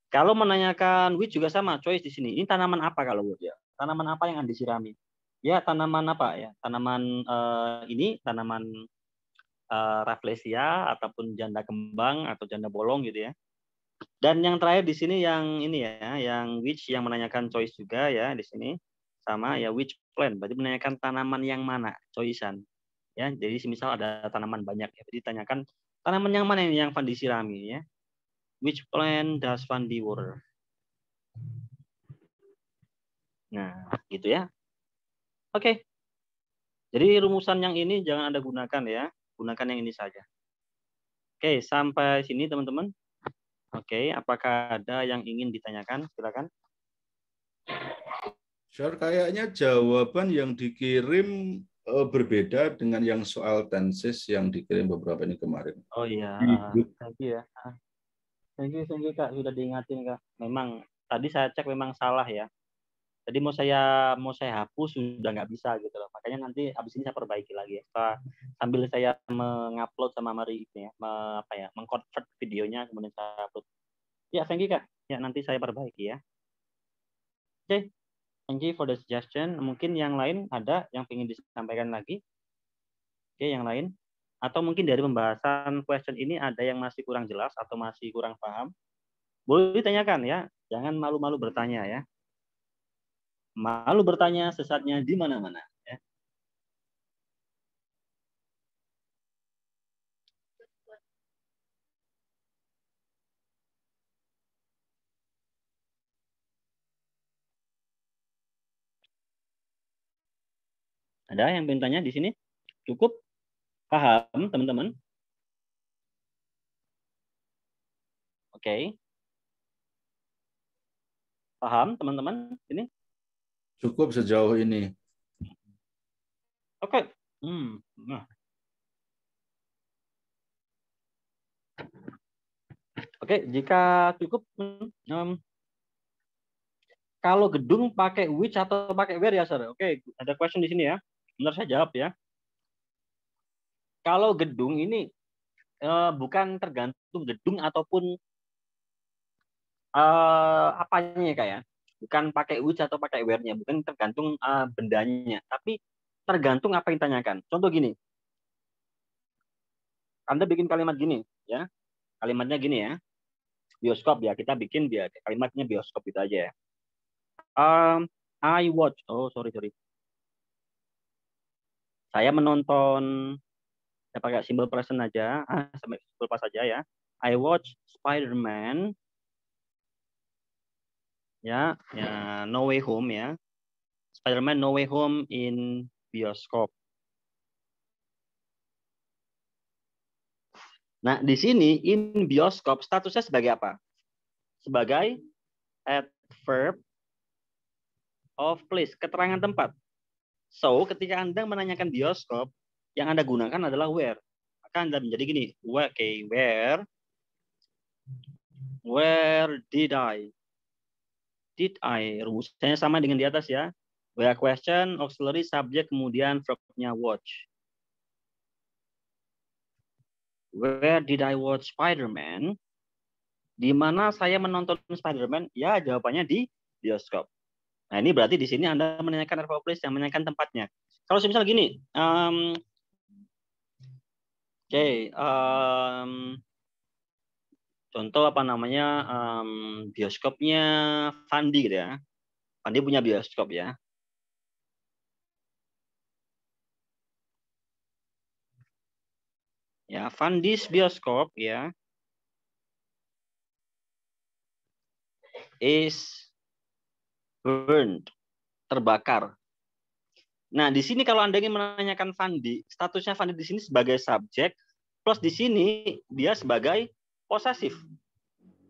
Kalau menanyakan which juga sama, choice di sini. Ini tanaman apa kalau word ya? Tanaman apa yang Anda sirami? Ya, tanaman apa ya? Tanaman ini, tanaman rafflesia, ataupun janda kembang, atau janda bolong gitu ya. Dan yang terakhir di sini yang ini ya, yang which yang menanyakan choice juga ya di sini sama ya which plant. Berarti menanyakan tanaman yang mana, choicean. Ya, jadi misal ada tanaman banyak ya. Jadi tanyakan tanaman yang mana yang Van disirami ya. Which plant does Van water? Nah, gitu ya. Oke. Jadi rumusan yang ini jangan Anda gunakan ya. Gunakan yang ini saja. Oke, sampai sini teman-teman. Oke, apakah ada yang ingin ditanyakan? Silakan. Sure, kayaknya jawaban yang dikirim berbeda dengan yang soal tenses yang dikirim beberapa ini kemarin. Oh iya, thank you ya. Thank you Kak, sudah diingatin Kak. Memang tadi saya cek memang salah ya. Jadi mau saya hapus sudah nggak bisa gitu loh. Makanya nanti habis ini saya perbaiki lagi ya. Sambil saya mengupload sama Mari ini ya, mengconvert videonya kemudian saya upload. Ya, thank you Kak. Ya, nanti saya perbaiki ya. Oke, thank you for the suggestion. Mungkin yang lain ada yang ingin disampaikan lagi? Oke, yang lain? Atau mungkin dari pembahasan question ini ada yang masih kurang jelas atau masih kurang paham? Boleh ditanyakan ya. Jangan malu-malu bertanya ya. Malu bertanya sesatnya di mana-mana. Ya. Ada yang ingin tanya di sini? Cukup paham, teman-teman? Oke. Paham, teman-teman? Ini? Cukup sejauh ini. Oke. Nah. Oke, jika cukup, kalau gedung pakai which atau pakai where ya, Sir? Oke, ada question di sini ya. Bentar saya jawab ya. Kalau gedung ini bukan tergantung gedung ataupun apanya ya, Kak ya. Bukan pakai which atau pakai where-nya, bukan tergantung bendanya, tapi tergantung apa yang ditanyakan. Contoh gini. Anda bikin kalimat gini, ya. Kalimatnya gini ya. Bioskop ya, kita bikin kalimatnya bioskop itu aja ya. I watch. Oh, sorry. Saya menonton, saya pakai simple present aja, sampai simple past aja ya. I watch Spider-Man. Ya, No Way Home ya. Spider-Man No Way Home in bioskop. Nah, di sini in bioskop statusnya sebagai apa? Sebagai adverb of place, keterangan tempat. So, ketika Anda menanyakan bioskop, yang Anda gunakan adalah where. Maka Anda menjadi gini, where did I? Did I? Rumusnya sama dengan di atas ya. Where question, auxiliary, subject, kemudian verb-nya watch. Where did I watch Spider-Man? Di mana saya menonton Spider-Man? Ya, jawabannya di bioskop. Nah, ini berarti di sini Anda menanyakan verb place yang menanyakan tempatnya. Kalau misal gini, contoh apa namanya, bioskopnya Fandi gitu ya. Fandi punya bioskop ya. Ya, Fandi's bioskop ya is burned, terbakar. Nah, di sini kalau Anda ingin menanyakan Fandi, statusnya Fandi di sini sebagai subjek, plus di sini dia sebagai posesif.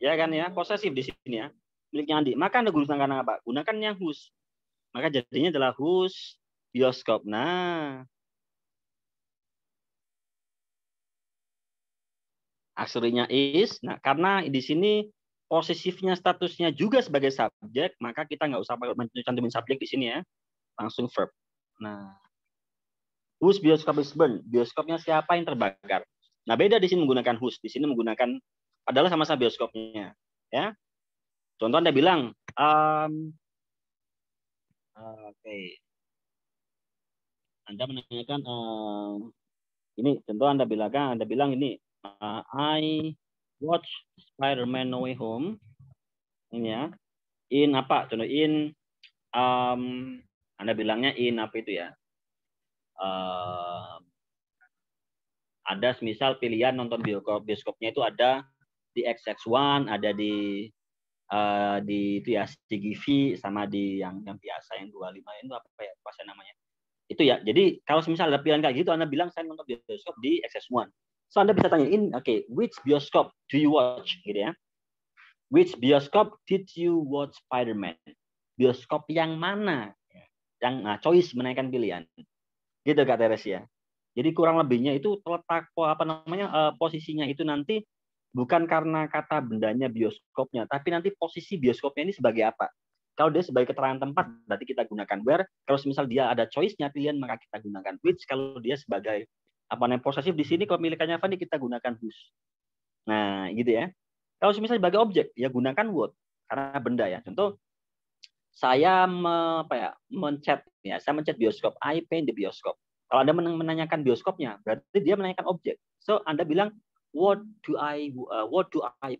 Ya kan ya, posesif di sini ya. Miliknya Andi. Maka Anda gunakan apa? Gunakan yang whose. Maka jadinya adalah whose bioskop. Nah, aksarinya is. Nah, karena di sini posesifnya statusnya juga sebagai subjek, maka kita nggak usah mencantumin subjek di sini ya. Langsung verb. Nah, whose bioskop is burned? Bioskopnya siapa yang terbakar? Nah, beda di sini menggunakan whose. Di sini menggunakan adalah sama-sama bioskopnya. Ya. Contoh Anda bilang, Anda menanyakan ini contoh Anda bilang ini I watch Spider-Man No Way Home ini ya in apa contoh in Anda bilangnya in apa itu ya ada misal pilihan nonton bioskopnya itu ada di XX1 ada di itu ya CGV sama di yang biasa yang 25 itu apa ya pasnya namanya itu ya. Jadi kalau misal ada pilihan kayak gitu Anda bilang saya nonton bioskop di XX1. So Anda bisa tanyain, okay, which bioskop do you watch gitu ya. Which bioskop did you watch Spider-Man? Bioskop yang mana? Yang choice menaikkan pilihan. Gitu Kak Teres ya. Jadi kurang lebihnya itu terletak apa namanya posisinya itu nanti bukan karena kata bendanya bioskopnya, tapi nanti posisi bioskopnya ini sebagai apa. Kalau dia sebagai keterangan tempat, berarti kita gunakan where. Kalau misal dia ada choice-nya pilihan, maka kita gunakan which. Kalau dia sebagai apa namanya posesif di sini, kepemilikannya apa nih kita gunakan whose. Nah, gitu ya. Kalau misal sebagai objek, ya gunakan what karena benda ya. Contoh, saya mencet bioskop. I paint the bioskop. Kalau Anda menanyakan bioskopnya, berarti dia menanyakan objek. So Anda bilang what do I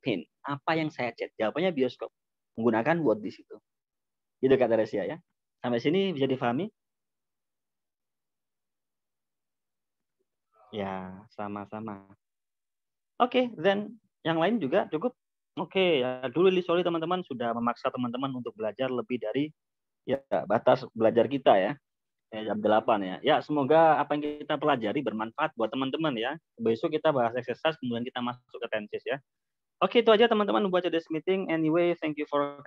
paint? Apa yang saya cat? Jawabannya bioskop. Menggunakan what di situ. Gitu Kak Teresia ya. Sampai sini bisa difahami? Ya, sama-sama. Oke, then yang lain juga cukup. Oke, ya dulu sorry teman-teman sudah memaksa teman-teman untuk belajar lebih dari ya batas belajar kita ya. Jam 8 ya. Ya, semoga apa yang kita pelajari bermanfaat buat teman-teman ya. Besok kita bahas exercise, kemudian kita masuk ke tenses ya. Oke, itu aja teman-teman buat today's meeting. Anyway, thank you for